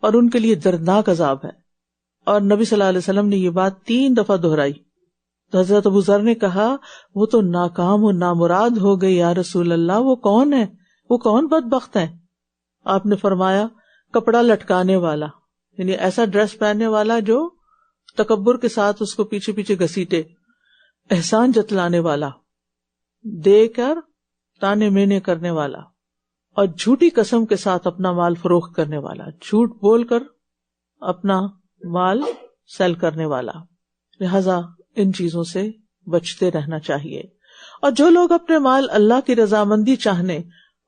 اور ان کے لیے دردناک عذاب ہے. اور نبی صلی اللہ علیہ وسلم نے یہ بات 3 دفعہ دہرائی. تو حضرت ابو ذر نے کہا وہ تو ناکام و نامراد ہو گئے یا رسول اللہ، وہ کون ہے؟ وہ کون بدبخت ہے؟ آپ نے فرمایا کپڑا لٹکانے والا، یعنی ایسا ڈریس پہننے والا جو تکبر کے ساتھ اس کو پیچھے پیچھے گھسیٹے، احسان جتلانے والا، دے کر تانے مینے کرنے والا، اور جھوٹی قسم کے ساتھ اپنا مال فروخت کرنے والا، جھوٹ بول کر اپنا مال سیل کرنے والا. لہذا ان چیزوں سے بچتے رہنا چاہیے. اور جو لوگ اپنے مال اللہ کی رضامندی چاہنے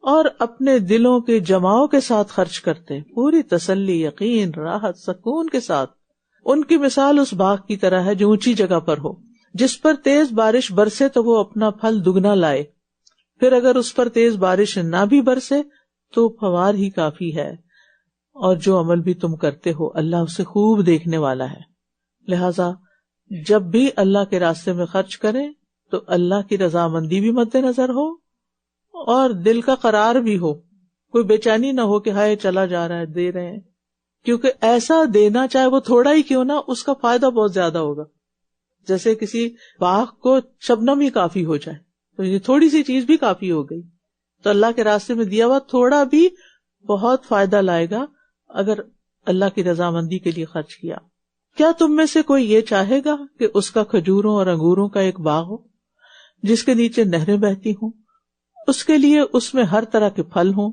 اور اپنے دلوں کے جماؤ کے ساتھ خرچ کرتے، پوری تسلی، یقین، راحت، سکون کے ساتھ، ان کی مثال اس باغ کی طرح ہے جو اونچی جگہ پر ہو، جس پر تیز بارش برسے تو وہ اپنا پھل دگنا لائے، پھر اگر اس پر تیز بارش نہ بھی برسے تو فوار ہی کافی ہے. اور جو عمل بھی تم کرتے ہو اللہ اسے خوب دیکھنے والا ہے. لہذا جب بھی اللہ کے راستے میں خرچ کریں تو اللہ کی رضامندی بھی مد نظر ہو اور دل کا قرار بھی ہو، کوئی بے چینی نہ ہو کہ ہائے چلا جا رہا ہے، دے رہے ہیں. کیونکہ ایسا دینا چاہے وہ تھوڑا ہی کیوں نہ، اس کا فائدہ بہت زیادہ ہوگا. جیسے کسی باغ کو شبنم ہی کافی ہو جائے تو یہ تھوڑی سی چیز بھی کافی ہو گئی. تو اللہ کے راستے میں دیا ہوا تھوڑا بھی بہت فائدہ لائے گا اگر اللہ کی رضامندی کے لیے خرچ کیا. کیا تم میں سے کوئی یہ چاہے گا کہ اس کا کھجوروں اور انگوروں کا ایک باغ ہو جس کے نیچے نہریں بہتی ہوں، اس کے لیے اس میں ہر طرح کے پھل ہوں،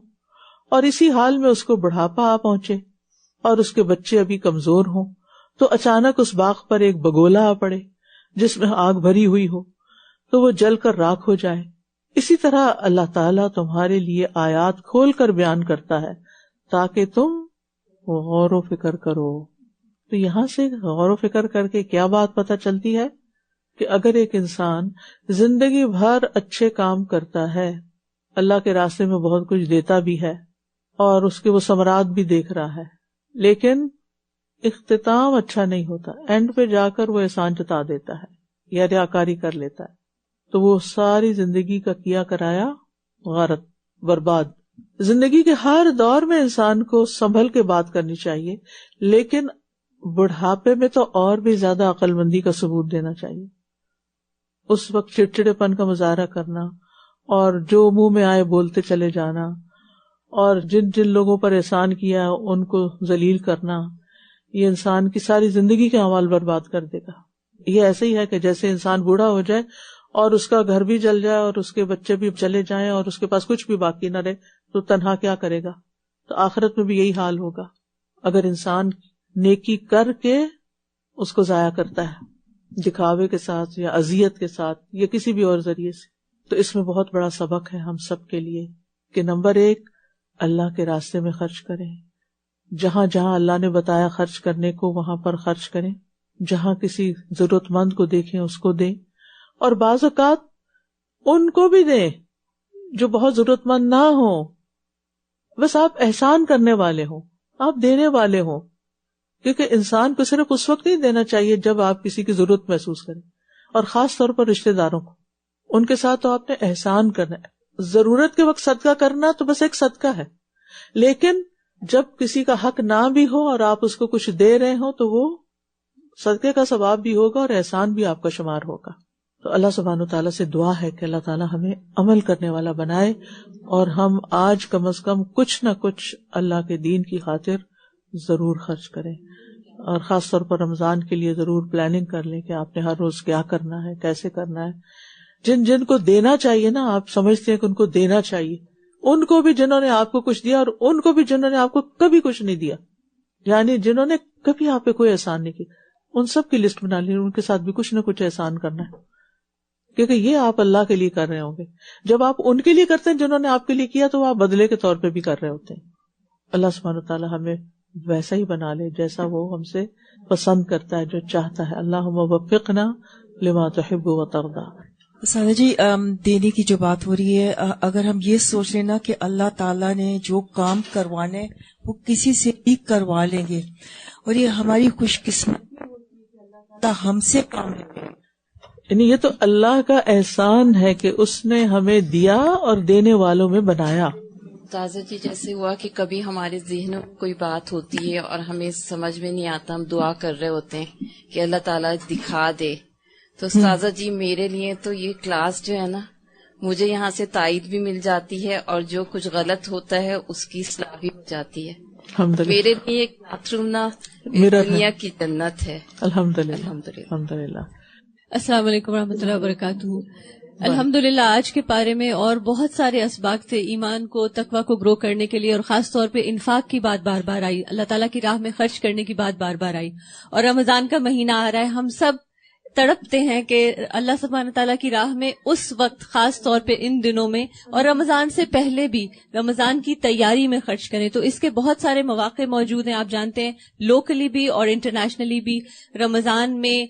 اور اسی حال میں اس کو بڑھاپا آ پہنچے اور اس کے بچے ابھی کمزور ہوں، تو اچانک اس باغ پر ایک بگولا آ پڑے جس میں آگ بھری ہوئی ہو تو وہ جل کر راکھ ہو جائے. اسی طرح اللہ تعالیٰ تمہارے لیے آیات کھول کر بیان کرتا ہے تاکہ تم غور و فکر کرو. تو یہاں سے غور و فکر کر کے کیا بات پتہ چلتی ہے کہ اگر ایک انسان زندگی بھر اچھے کام کرتا ہے، اللہ کے راستے میں بہت کچھ دیتا بھی ہے اور اس کے وہ ثمرات بھی دیکھ رہا ہے، لیکن اختتام اچھا نہیں ہوتا، اینڈ پہ جا کر وہ احسان جتا دیتا ہے یا ریاکاری کر لیتا ہے، تو وہ ساری زندگی کا کیا کرایا غارت، برباد. زندگی کے ہر دور میں انسان کو سنبھل کے بات کرنی چاہیے، لیکن بڑھاپے میں تو اور بھی زیادہ عقل مندی کا ثبوت دینا چاہیے. اس وقت چڑچڑے پن کا مظاہرہ کرنا اور جو منہ میں آئے بولتے چلے جانا اور جن جن لوگوں پر احسان کیا ان کو ذلیل کرنا، یہ انسان کی ساری زندگی کے اعمال برباد کر دے گا. یہ ایسے ہی ہے کہ جیسے انسان بوڑھا ہو جائے اور اس کا گھر بھی جل جائے اور اس کے بچے بھی چلے جائیں اور اس کے پاس کچھ بھی باقی نہ رہے تو تنہا کیا کرے گا. تو آخرت میں بھی یہی حال ہوگا اگر انسان نیکی کر کے اس کو ضائع کرتا ہے. دکھاوے کے ساتھ یا اذیت کے ساتھ یا کسی بھی اور ذریعے سے. تو اس میں بہت بڑا سبق ہے ہم سب کے لیے کہ نمبر 1 اللہ کے راستے میں خرچ کریں. جہاں جہاں اللہ نے بتایا خرچ کرنے کو وہاں پر خرچ کریں. جہاں کسی ضرورت مند کو دیکھیں اس کو دیں, اور بعض اوقات ان کو بھی دیں جو بہت ضرورت مند نہ ہوں. بس آپ احسان کرنے والے ہوں, آپ دینے والے ہوں, کیونکہ انسان کو صرف اس وقت نہیں دینا چاہیے جب آپ کسی کی ضرورت محسوس کریں, اور خاص طور پر رشتہ داروں کو. ان کے ساتھ تو آپ نے احسان کرنا ہے. ضرورت کے وقت صدقہ کرنا تو بس ایک صدقہ ہے, لیکن جب کسی کا حق نہ بھی ہو اور آپ اس کو کچھ دے رہے ہو تو وہ صدقے کا ثواب بھی ہوگا اور احسان بھی آپ کا شمار ہوگا. تو اللہ سبحانہ وتعالیٰ سے دعا ہے کہ اللہ تعالیٰ ہمیں عمل کرنے والا بنائے, اور ہم آج کم از کم کچھ نہ کچھ اللہ کے دین کی خاطر ضرور خرچ کریں, اور خاص طور پر رمضان کے لیے ضرور پلاننگ کر لیں کہ آپ نے ہر روز کیا کرنا ہے, کیسے کرنا ہے. جن جن کو دینا چاہیے نا, آپ سمجھتے ہیں کہ ان کو دینا چاہیے, ان کو بھی جنہوں نے آپ کو کچھ دیا اور ان کو بھی جنہوں نے آپ کو کبھی کچھ نہیں دیا, یعنی جنہوں نے کبھی آپ پہ کوئی احسان نہیں کیا, ان سب کی لسٹ بنا لی, ان کے ساتھ بھی کچھ نہ کچھ احسان کرنا ہے, کیونکہ یہ آپ اللہ کے لیے کر رہے ہوں گے. جب آپ ان کے لیے کرتے ہیں جنہوں نے آپ کے لیے کیا, تو وہ آپ بدلے کے طور پہ بھی کر رہے ہوتے ہیں. اللہ سبحانہ وتعالیٰ ہمیں ویسا ہی بنا لے جیسا وہ ہم سے پسند کرتا ہے, جو چاہتا ہے. اللہم وفقنا لما تحب وترضى. سادہ جی, دینے کی جو بات ہو رہی ہے, اگر ہم یہ سوچ لیں نا کہ اللہ تعالیٰ نے جو کام کروانے وہ کسی سے بھی کروا لیں گے, اور یہ ہماری خوش قسمتی اللہ تعالیٰ ہم سے کام لیں گے. یعنی یہ تو اللہ کا احسان ہے کہ اس نے ہمیں دیا اور دینے والوں میں بنایا. تازہ جی, جیسے ہوا کہ کبھی ہمارے ذہنوں میں کوئی بات ہوتی ہے اور ہمیں سمجھ میں نہیں آتا, ہم دعا کر رہے ہوتے ہیں کہ اللہ تعالیٰ دکھا دے. تو استاذہ جی, میرے لیے تو یہ کلاس جو ہے نا, مجھے یہاں سے تائید بھی مل جاتی ہے, اور جو کچھ غلط ہوتا ہے اس کی اصلاح بھی ہو جاتی ہے. میرے لیے ایک باتھ روم نا دنیا کی جنت ہے. الحمدللہ. السلام علیکم ورحمۃ اللہ وبرکاتہ. الحمدللہ آج کے پارے میں اور بہت سارے اسباق تھے ایمان کو, تقویٰ کو گرو کرنے کے لیے, اور خاص طور پہ انفاق کی بات بار بار آئی, اللہ تعالیٰ کی راہ میں خرچ کرنے کی بات بار بار آئی. اور رمضان کا مہینہ آ رہا ہے, ہم سب تڑپتے ہیں کہ اللہ سبحانہ تعالیٰ کی راہ میں اس وقت, خاص طور پہ ان دنوں میں اور رمضان سے پہلے بھی, رمضان کی تیاری میں خرچ کریں. تو اس کے بہت سارے مواقع موجود ہیں, آپ جانتے ہیں, لوکلی بھی اور انٹرنیشنلی بھی. رمضان میں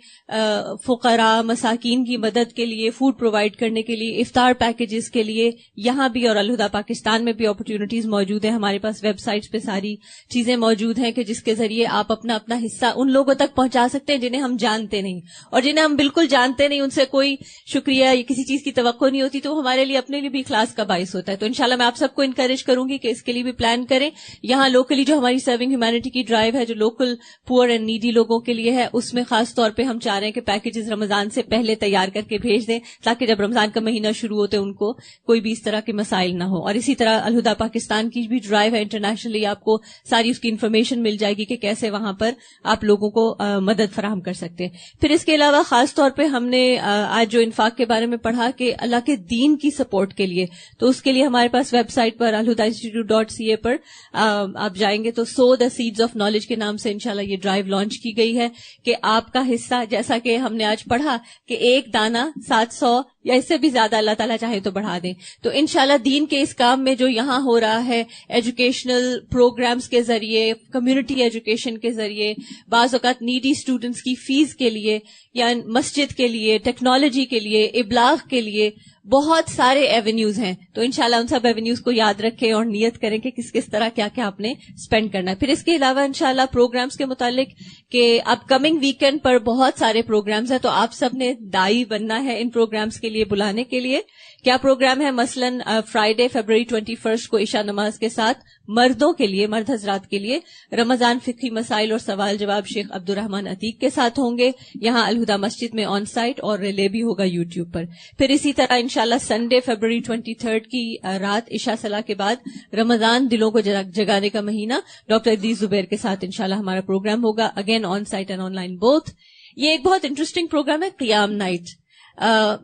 فقراء مساکین کی مدد کے لیے, فوڈ پرووائڈ کرنے کے لیے, افطار پیکیجز کے لیے یہاں بھی اور الہدیٰ پاکستان میں بھی اپرچونٹیز موجود ہیں. ہمارے پاس ویب سائٹس پہ ساری چیزیں موجود ہیں کہ جس کے ذریعے آپ اپنا اپنا حصہ ان لوگوں تک پہنچا سکتے ہیں جنہیں ہم جانتے نہیں, اور جنہیں ہم بالکل جانتے نہیں, ان سے کوئی شکریہ یا کسی چیز کی توقع نہیں ہوتی, تو ہمارے لیے اپنے لیے بھی اخلاص کا باعث ہوتا ہے. تو انشاءاللہ میں آپ سب کو انکریج کروں گی کہ اس کے لیے بھی پلان کریں. یہاں لوکلی جو ہماری سرونگ ہیومینٹی کی ڈرائیو ہے, جو لوکل پور اینڈ نیڈی لوگوں کے لیے ہے, اس میں خاص طور پہ ہم چاہ رہے ہیں کہ پیکیجز رمضان سے پہلے تیار کر کے بھیج دیں, تاکہ جب رمضان کا مہینہ شروع ہوتے ان کو کوئی بھی اس طرح کے مسائل نہ ہو. اور اسی طرح الہدیٰ پاکستان کی بھی ڈرائیو ہے انٹرنیشنلی, آپ کو ساری اس کی انفارمیشن مل جائے گی کہ کیسے وہاں پر آپ لوگوں کو مدد فراہم کر سکتے ہیں. پھر اس کے علاوہ خاص طور پہ ہم نے آج جو انفاق کے بارے میں پڑھا کہ اللہ کے دین کی سپورٹ کے لیے, تو اس کے لیے ہمارے پاس ویب سائٹ پر alhuda.institute.ca پر آپ جائیں گے تو سو دا سیڈز آف نالج کے نام سے انشاءاللہ یہ ڈرائیو لانچ کی گئی ہے کہ آپ کا حصہ, جیسا کہ ہم نے آج پڑھا کہ ایک دانہ 700 یا اس سے بھی زیادہ اللہ تعالیٰ چاہے تو بڑھا دیں. تو انشاءاللہ دین کے اس کام میں جو یہاں ہو رہا ہے, ایجوکیشنل پروگرامز کے ذریعے, کمیونٹی ایجوکیشن کے ذریعے, بعض اوقات نیڈی اسٹوڈنٹس کی فیس کے لیے یا مسجد کے لیے, ٹیکنالوجی کے لیے, ابلاغ کے لیے, بہت سارے ایونیوز ہیں. تو انشاءاللہ ان سب ایونیوز کو یاد رکھیں اور نیت کریں کہ کس کس طرح کیا کیا آپ نے سپینڈ کرنا ہے. پھر اس کے علاوہ انشاءاللہ پروگرامز کے متعلق کہ اپ کمنگ ویکینڈ پر بہت سارے پروگرامز ہیں, تو آپ سب نے دائی بننا ہے ان پروگرامز کے لیے بلانے کے لیے. کیا پروگرام ہے؟ مثلاً فرائیڈے فیبروری 21 کو عشاء نماز کے ساتھ مردوں کے لیے, مرد حضرات کے لیے رمضان فقہی مسائل اور سوال جواب شیخ عبد الرحمن عتیق کے ساتھ ہوں گے یہاں الہدیٰ مسجد میں آن سائٹ, اور ریلے بھی ہوگا یوٹیوب پر. پھر اسی طرح انشاءاللہ سنڈے فیبروری 23 کی رات عشاء صلاح کے بعد رمضان دلوں کو جگانے کا مہینہ ڈاکٹر ادریس زبیر کے ساتھ انشاءاللہ ہمارا پروگرام ہوگا, again on site and online booth. یہ ایک بہت انٹرسٹنگ پروگرام ہے, قیام نائٹ.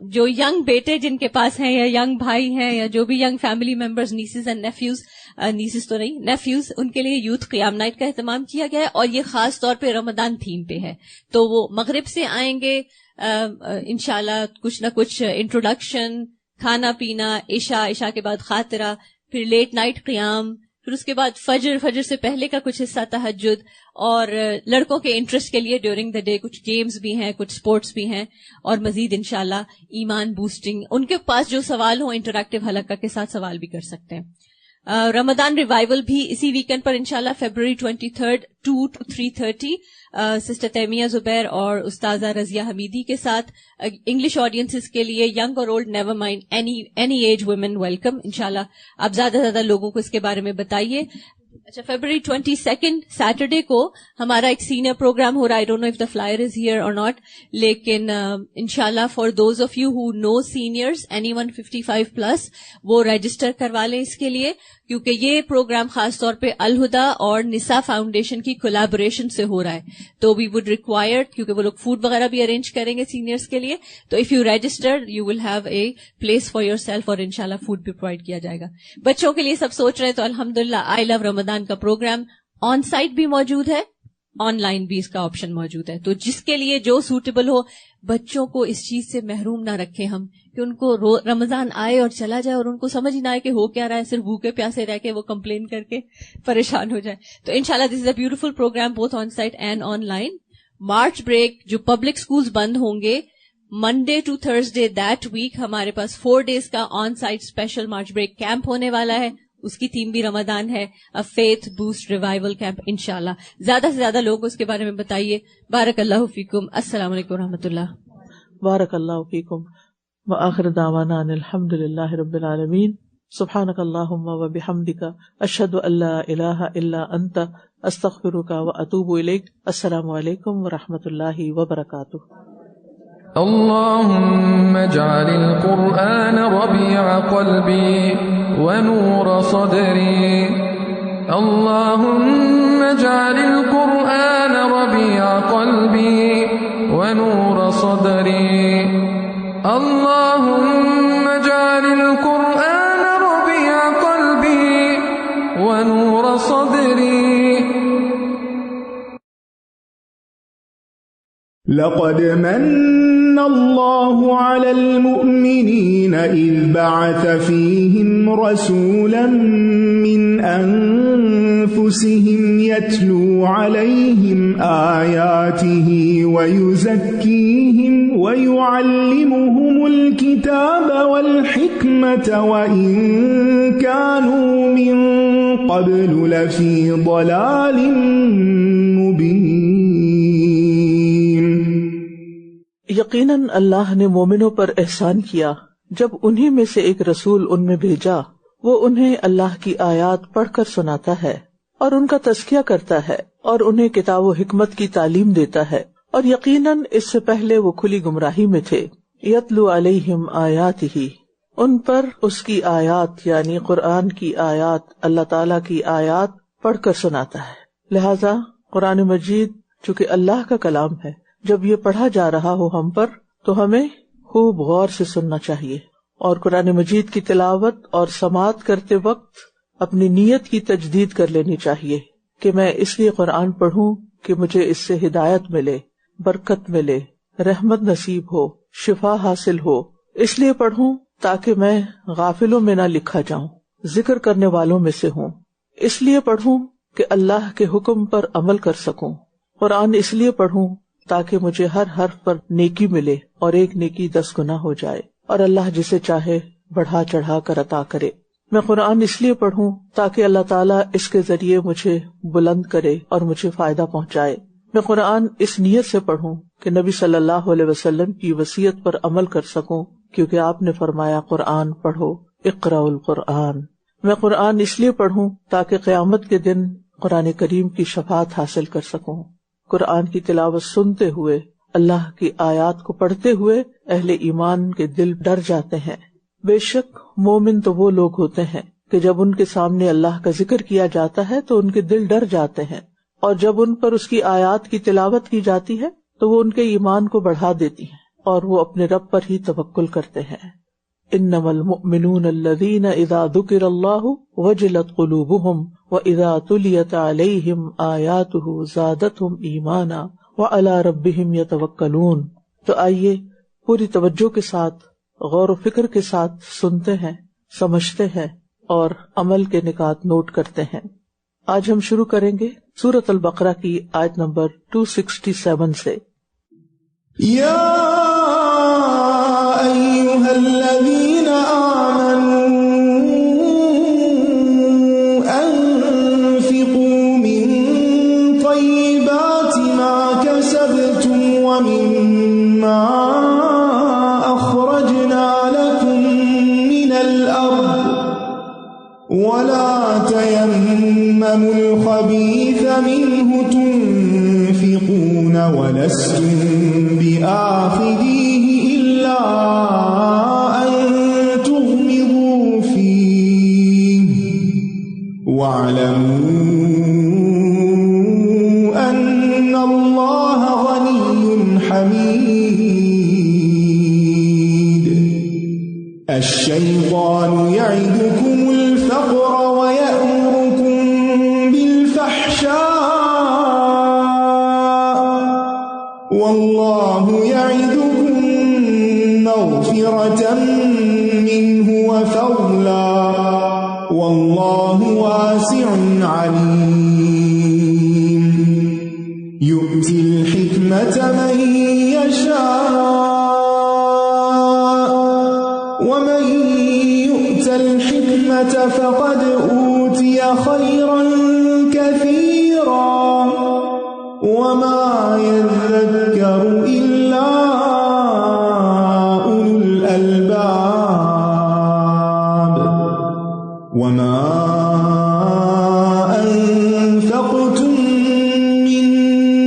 جو ینگ بیٹے جن کے پاس ہیں یا ینگ بھائی ہیں یا جو بھی young family members, nieces and nephews, nieces تو نہیں نیفیوز, ان کے لیے یوتھ قیام نائٹ کا اہتمام کیا گیا ہے, اور یہ خاص طور پہ رمضان تھیم پہ ہے. تو وہ مغرب سے آئیں گے انشاءاللہ کچھ نہ کچھ انٹروڈکشن، کھانا پینا، عشاء کے بعد خاطرہ، پھر لیٹ نائٹ قیام، پھر اس کے بعد فجر سے پہلے کا کچھ حصہ تہجد، اور لڑکوں کے انٹرسٹ کے لیے ڈیورنگ دا ڈے کچھ گیمز بھی ہیں، کچھ سپورٹس بھی ہیں، اور مزید انشاءاللہ ایمان بوسٹنگ. ان کے پاس جو سوال ہوں انٹریکٹیو حلقہ کے ساتھ سوال بھی کر سکتے ہیں. رمضان ریوائول بھی اسی ویکینڈ پر انشاءاللہ فیبروری 23 2 to 3:30 سسٹر تیمیہ زبیر اور استاذہ رضیہ حمیدی کے ساتھ. انگلش آڈینسز کے لیے ینگ اور old never mind, any age women welcome. انشاءاللہ آپ زیادہ سے زیادہ لوگوں کو اس کے بارے میں بتائیے. اچھا، فیبروری 22 سیٹرڈے کو ہمارا ایک سینئر پروگرام ہو رہا ہے. I don't know if the flyer is here or not, لیکن انشاءاللہ for those of you who know seniors, anyone 55+، وہ رجسٹر کروا لیں اس کے لیے، کیونکہ یہ پروگرام خاص طور پہ الہدا اور نساء فاؤنڈیشن کی کولیبوریشن سے ہو رہا ہے. تو وی وڈ ریکوائر، کیونکہ وہ لوگ فوڈ وغیرہ بھی ارینج کریں گے سینئرز کے لیے، تو if you register you will have a place for your self, اور انشاءاللہ فوڈ بھی پرووائڈ کیا جائے گا. بچوں کے لیے سب سوچ رہے ہیں تو الحمدللہ آئی لو رمضان کا پروگرام آن سائٹ بھی موجود ہے، آن لائن بھی اس کا آپشن موجود ہے. تو جس کے لیے جو سوٹیبل ہو، بچوں کو اس چیز سے محروم نہ رکھیں ہم کہ ان کو رمضان آئے اور چلا جائے اور ان کو سمجھ نہ آئے کہ ہو کیا رہا ہے، صرف بھوکے پیاسے رہ کے وہ کمپلین کر کے پریشان ہو جائے. تو انشاءاللہ this is a beautiful program both on site and online. March break جو پبلک سکولز بند ہوں گے Monday to Thursday that week, ہمارے پاس 4 days کا on site special March break camp ہونے والا ہے. اس کی تھیم بھی رمضان ہے، فیتھ بوسٹ ریوائول کیمپ. انشاءاللہ زیادہ سے زیادہ لوگ اس کے بارے میں بتائیے. بارک اللہ فیکم. السلام علیکم ورحمۃ اللہ. بارک اللہ فیکم. وآخر دعوانا ان الحمد للہ رب العالمین. سبحانک اللہم وبحمدک، اشہد ان لا الہ الا انت، استغفرک واتوب الیک. السلام علیکم ورحمۃ اللہ وبرکاتہ. اللهم اجعل القرآن ربيع قلبي ونور صدري. اللهم اجعل القرآن ربيع قلبي ونور صدري. اللهم اجعل القرآن ربيع قلبي ونور صدري. لقد من الله على المؤمنين إذ بعث فيهم رسولا من أنفسهم يتلو عليهم آياته ويزكيهم ويعلمهم الكتاب والحكمة وإن كانوا من قبل لفي ضلال مبين. یقیناً اللہ نے مومنوں پر احسان کیا جب انہی میں سے ایک رسول ان میں بھیجا. وہ انہیں اللہ کی آیات پڑھ کر سناتا ہے اور ان کا تزکیہ کرتا ہے اور انہیں کتاب و حکمت کی تعلیم دیتا ہے. اور یقیناً اس سے پہلے وہ کھلی گمراہی میں تھے. یتلو علیہم آیاتہ، ان پر اس کی آیات یعنی قرآن کی آیات، اللہ تعالیٰ کی آیات پڑھ کر سناتا ہے. لہذا قرآن مجید چونکہ اللہ کا کلام ہے، جب یہ پڑھا جا رہا ہو ہم پر تو ہمیں خوب غور سے سننا چاہیے، اور قرآن مجید کی تلاوت اور سماعت کرتے وقت اپنی نیت کی تجدید کر لینی چاہیے کہ میں اس لیے قرآن پڑھوں کہ مجھے اس سے ہدایت ملے، برکت ملے، رحمت نصیب ہو، شفا حاصل ہو. اس لیے پڑھوں تاکہ میں غافلوں میں نہ لکھا جاؤں، ذکر کرنے والوں میں سے ہوں. اس لیے پڑھوں کہ اللہ کے حکم پر عمل کر سکوں. قرآن اس لیے پڑھوں تاکہ مجھے ہر حرف پر نیکی ملے اور ایک نیکی 10 گنا ہو جائے، اور اللہ جسے چاہے بڑھا چڑھا کر عطا کرے. میں قرآن اس لیے پڑھوں تاکہ اللہ تعالیٰ اس کے ذریعے مجھے بلند کرے اور مجھے فائدہ پہنچائے. میں قرآن اس نیت سے پڑھوں کہ نبی صلی اللہ علیہ وسلم کی وصیت پر عمل کر سکوں، کیونکہ آپ نے فرمایا قرآن پڑھو، اقرأ القرآن. میں قرآن اس لیے پڑھوں تاکہ قیامت کے دن قرآن کریم کی شفاعت حاصل کر سکوں. قرآن کی تلاوت سنتے ہوئے، اللہ کی آیات کو پڑھتے ہوئے اہل ایمان کے دل ڈر جاتے ہیں. بے شک مومن تو وہ لوگ ہوتے ہیں کہ جب ان کے سامنے اللہ کا ذکر کیا جاتا ہے تو ان کے دل ڈر جاتے ہیں، اور جب ان پر اس کی آیات کی تلاوت کی جاتی ہے تو وہ ان کے ایمان کو بڑھا دیتی ہیں اور وہ اپنے رب پر ہی توکل کرتے ہیں. انما المؤمنون الذین اذا ذکر اللہ وجلت قلوبہم وَإِذَا تُلِيَتْ عَلَيْهِمْ آيَاتُهُ زَادَتْهُمْ إِيمَانًا وَعَلَى رَبِّهِمْ يَتَوَكَّلُونَ. تو آئیے پوری توجہ کے ساتھ، غور و فکر کے ساتھ سنتے ہیں، سمجھتے ہیں اور عمل کے نکات نوٹ کرتے ہیں۔ آج ہم شروع کریں گے سورۃ البقرہ کی آیت نمبر 267 سے۔ یا ایھا الذین آمنوا انفقوا من طیبات ما کسبتم ومما اخرجنا لکم من الارض ولا تيمموا الخبيث منه تنفقون ولستم بآخذيه إلا أن تغمضوا فيه واعلموا أن الله غني حميد الشيطان يعدكم الفقر ويأمركم بالفحشاء والله يعدكم مغفرة منه وفضلا والله واسع عليم يؤتي الحكمة من يشاء ومن يؤت الحكمة فقد أوتي خيرا كثيرا وما يذكر إلا أولو الألباب وما أنفقتم من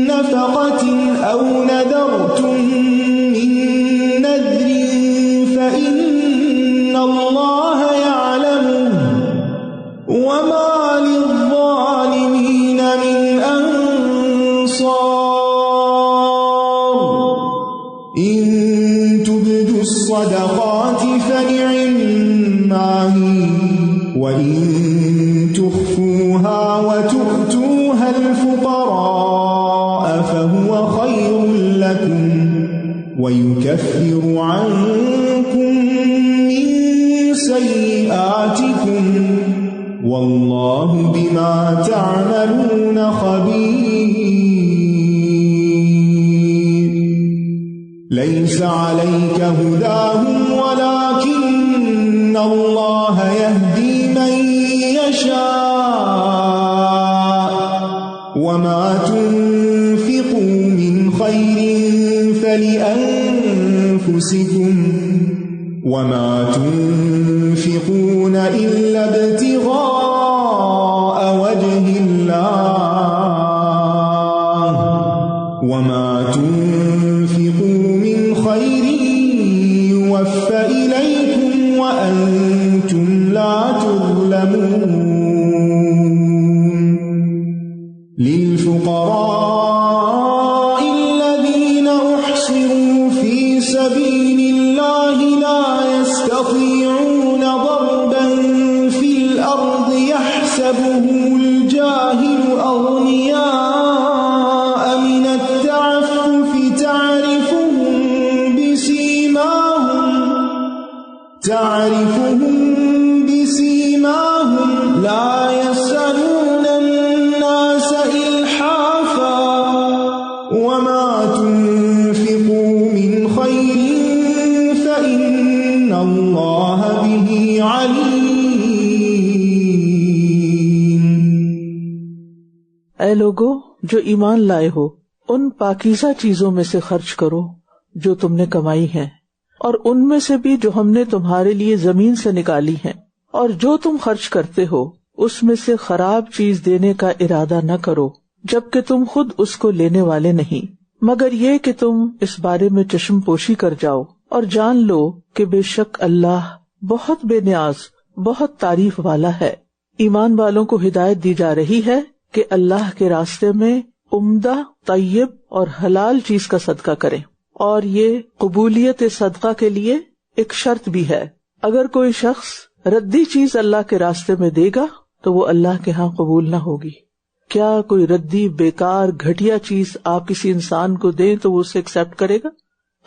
نفقة أو نذرتم من نذر فإن الله يعلمه وما للظالمين من أنصار إن تبدوا الصدقات فنعما هي وإن تخفوها وتؤتوها الفقراء فهو خير لكم ويكفر عنكم من سيئاتكم والله بما تعملون خبير ليس عليك هداهم ولكن الله يهدي من يشاء وما تنفقوا من خير فلأنفسكم وما تنفقون إلا ابتغاء وجه الله وما تنفقوا من خير يوفى إليكم وأنتم لا تظلمون للفقراء الذين أحصروا في سبيل الله لا يستطيعون ضربا في الأرض يحسبهم الجاهل أغنياء من التعفف تعرفهم بسيماهم لا يسألون الناس إلحافا وما تنفقوا من خير فإن الله به عليم۔ اے لوگو جو ایمان لائے ہو، ان پاکیزہ چیزوں میں سے خرچ کرو جو تم نے کمائی ہیں، اور ان میں سے بھی جو ہم نے تمہارے لیے زمین سے نکالی ہیں، اور جو تم خرچ کرتے ہو اس میں سے خراب چیز دینے کا ارادہ نہ کرو جبکہ تم خود اس کو لینے والے نہیں، مگر یہ کہ تم اس بارے میں چشم پوشی کر جاؤ اور جان لو کہ بے شک اللہ بہت بے نیاز، بہت تعریف والا ہے۔ ایمان والوں کو ہدایت دی جا رہی ہے کہ اللہ کے راستے میں عمدہ، طیب اور حلال چیز کا صدقہ کریں، اور یہ قبولیت صدقہ کے لیے ایک شرط بھی ہے۔ اگر کوئی شخص ردی چیز اللہ کے راستے میں دے گا تو وہ اللہ کے ہاں قبول نہ ہوگی۔ کیا کوئی ردی، بیکار، گھٹیا چیز آپ کسی انسان کو دیں تو وہ اسے ایکسپٹ کرے گا؟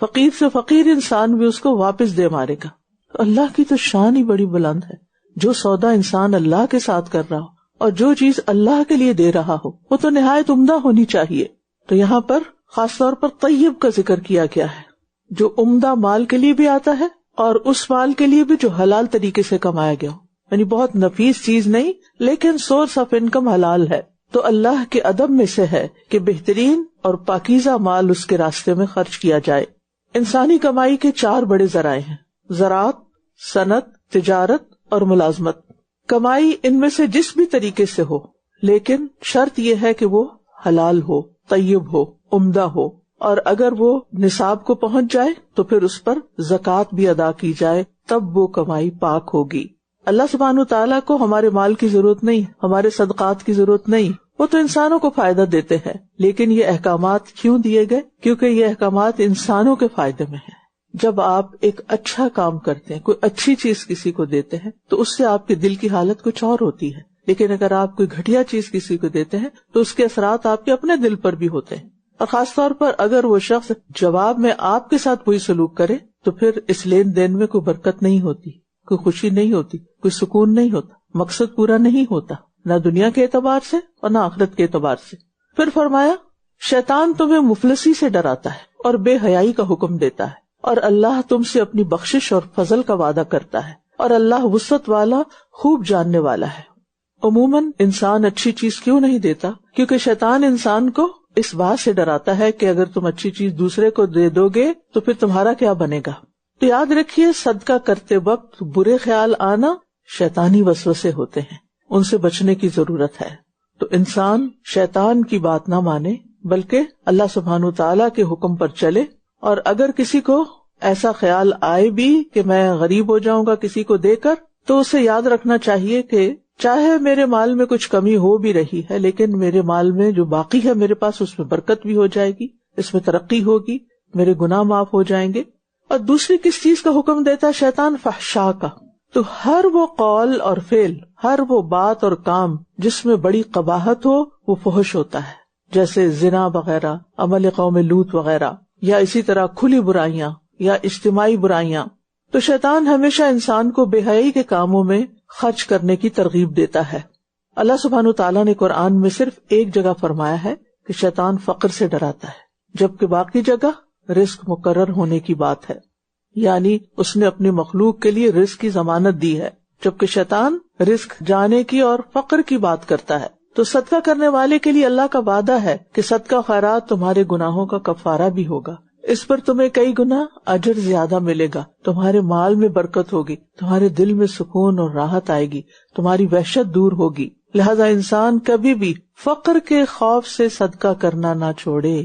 فقیر سے فقیر انسان بھی اس کو واپس دے مارے گا. اللہ کی تو شان ہی بڑی بلند ہے. جو سودا انسان اللہ کے ساتھ کر رہا ہو اور جو چیز اللہ کے لیے دے رہا ہو وہ تو نہایت عمدہ ہونی چاہیے. تو یہاں پر خاص طور پر طیب کا ذکر کیا گیا ہے، جو عمدہ مال کے لیے بھی آتا ہے اور اس مال کے لیے بھی جو حلال طریقے سے کمایا گیا ہو، یعنی بہت نفیس چیز نہیں لیکن سورس آف انکم حلال ہے. تو اللہ کے ادب میں سے ہے کہ بہترین اور پاکیزہ مال اس کے راستے میں خرچ کیا جائے. انسانی کمائی کے 4 بڑے ذرائع ہیں: زراعت، صنعت، تجارت اور ملازمت. کمائی ان میں سے جس بھی طریقے سے ہو، لیکن شرط یہ ہے کہ وہ حلال ہو، طیب ہو، عمدہ ہو، اور اگر وہ نصاب کو پہنچ جائے تو پھر اس پر زکوٰۃ بھی ادا کی جائے، تب وہ کمائی پاک ہوگی. اللہ سبحانہ تعالیٰ کو ہمارے مال کی ضرورت نہیں، ہمارے صدقات کی ضرورت نہیں، وہ تو انسانوں کو فائدہ دیتے ہیں. لیکن یہ احکامات کیوں دیے گئے؟ کیونکہ یہ احکامات انسانوں کے فائدے میں ہیں. جب آپ ایک اچھا کام کرتے ہیں، کوئی اچھی چیز کسی کو دیتے ہیں تو اس سے آپ کے دل کی حالت کچھ اور ہوتی ہے. لیکن اگر آپ کوئی گھٹیا چیز کسی کو دیتے ہیں تو اس کے اثرات آپ کے اپنے دل پر بھی ہوتے ہیں. اور خاص طور پر اگر وہ شخص جواب میں آپ کے ساتھ کوئی سلوک کرے تو پھر اس لین دین میں کوئی برکت نہیں ہوتی، کوئی خوشی نہیں ہوتی، کوئی سکون نہیں ہوتا، مقصد پورا نہیں ہوتا، نہ دنیا کے اعتبار سے اور نہ آخرت کے اعتبار سے. پھر فرمایا شیطان تمہیں مفلسی سے ڈراتا ہے اور بے حیائی کا حکم دیتا ہے، اور اللہ تم سے اپنی بخشش اور فضل کا وعدہ کرتا ہے، اور اللہ وسعت والا، خوب جاننے والا ہے. عموماً انسان اچھی چیز کیوں نہیں دیتا؟ کیونکہ شیطان انسان کو اس بات سے ڈراتا ہے کہ اگر تم اچھی چیز دوسرے کو دے دو گے تو پھر تمہارا کیا بنے گا. تو یاد رکھیے صدقہ کرتے وقت برے خیال آنا شیطانی وسوسے ہوتے ہیں، ان سے بچنے کی ضرورت ہے. تو انسان شیطان کی بات نہ مانے بلکہ اللہ سبحانہ تعالیٰ کے حکم پر چلے. اور اگر کسی کو ایسا خیال آئے بھی کہ میں غریب ہو جاؤں گا کسی کو دے کر، تو اسے یاد رکھنا چاہیے کہ چاہے میرے مال میں کچھ کمی ہو بھی رہی ہے لیکن میرے مال میں جو باقی ہے میرے پاس، اس میں برکت بھی ہو جائے گی، اس میں ترقی ہوگی، میرے گناہ معاف ہو جائیں گے. اور دوسری کس چیز کا حکم دیتا ہے شیطان؟ فحشاء کا. تو ہر وہ قول اور فعل، ہر وہ بات اور کام جس میں بڑی قباحت ہو وہ فحش ہوتا ہے، جیسے زنا وغیرہ، عمل قوم لوط وغیرہ، یا اسی طرح کھلی برائیاں یا اجتماعی برائیاں. تو شیطان ہمیشہ انسان کو بے حیائی کے کاموں میں خرچ کرنے کی ترغیب دیتا ہے. اللہ سبحانہ تعالیٰ نے قرآن میں صرف ایک جگہ فرمایا ہے کہ شیطان فقر سے ڈراتا ہے، جبکہ باقی جگہ رزق مقرر ہونے کی بات ہے. یعنی اس نے اپنی مخلوق کے لیے رزق کی ضمانت دی ہے، جبکہ شیطان رزق جانے کی اور فقر کی بات کرتا ہے. تو صدقہ کرنے والے کے لیے اللہ کا وعدہ ہے کہ صدقہ خیرات تمہارے گناہوں کا کفارہ بھی ہوگا، اس پر تمہیں کئی گنا اجر زیادہ ملے گا، تمہارے مال میں برکت ہوگی، تمہارے دل میں سکون اور راحت آئے گی، تمہاری وحشت دور ہوگی. لہذا انسان کبھی بھی فقر کے خوف سے صدقہ کرنا نہ چھوڑے،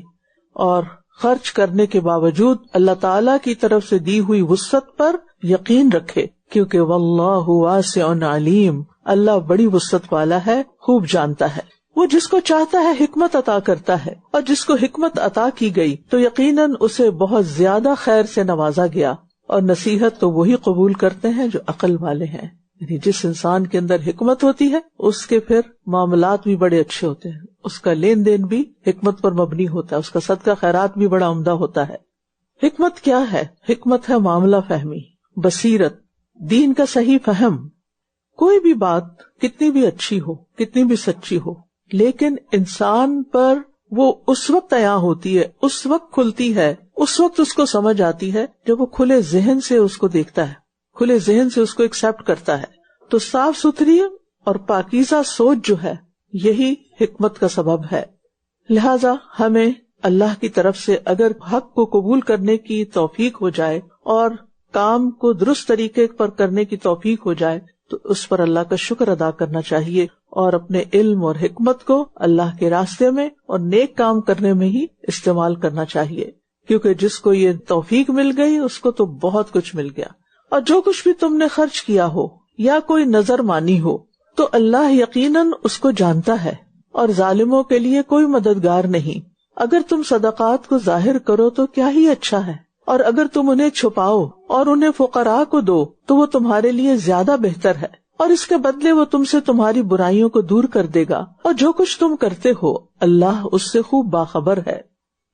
اور خرچ کرنے کے باوجود اللہ تعالی کی طرف سے دی ہوئی وسعت پر یقین رکھے، کیونکہ واللہ واسع علیم، اللہ بڑی وسعت والا ہے، خوب جانتا ہے. وہ جس کو چاہتا ہے حکمت عطا کرتا ہے، اور جس کو حکمت عطا کی گئی تو یقیناً اسے بہت زیادہ خیر سے نوازا گیا. اور نصیحت تو وہی قبول کرتے ہیں جو عقل والے ہیں. یعنی جس انسان کے اندر حکمت ہوتی ہے اس کے پھر معاملات بھی بڑے اچھے ہوتے ہیں، اس کا لین دین بھی حکمت پر مبنی ہوتا ہے، اس کا صدقہ خیرات بھی بڑا عمدہ ہوتا ہے. حکمت کیا ہے؟ حکمت ہے معاملہ فہمی، بصیرت، دین کا صحیح فہم. کوئی بھی بات کتنی بھی اچھی ہو، کتنی بھی سچی ہو، لیکن انسان پر وہ اس وقت عیاں ہوتی ہے، اس وقت کھلتی ہے، اس وقت اس کو سمجھ آتی ہے جب وہ کھلے ذہن سے اس کو دیکھتا ہے، کھلے ذہن سے اس کو ایکسپٹ کرتا ہے. تو صاف ستھری اور پاکیزہ سوچ جو ہے یہی حکمت کا سبب ہے. لہذا ہمیں اللہ کی طرف سے اگر حق کو قبول کرنے کی توفیق ہو جائے اور کام کو درست طریقے پر کرنے کی توفیق ہو جائے تو اس پر اللہ کا شکر ادا کرنا چاہیے، اور اپنے علم اور حکمت کو اللہ کے راستے میں اور نیک کام کرنے میں ہی استعمال کرنا چاہیے. کیونکہ جس کو یہ توفیق مل گئی اس کو تو بہت کچھ مل گیا. اور جو کچھ بھی تم نے خرچ کیا ہو یا کوئی نظر مانی ہو تو اللہ یقیناً اس کو جانتا ہے، اور ظالموں کے لیے کوئی مددگار نہیں. اگر تم صدقات کو ظاہر کرو تو کیا ہی اچھا ہے، اور اگر تم انہیں چھپاؤ اور انہیں فقراء کو دو تو وہ تمہارے لیے زیادہ بہتر ہے، اور اس کے بدلے وہ تم سے تمہاری برائیوں کو دور کر دے گا. اور جو کچھ تم کرتے ہو اللہ اس سے خوب باخبر ہے.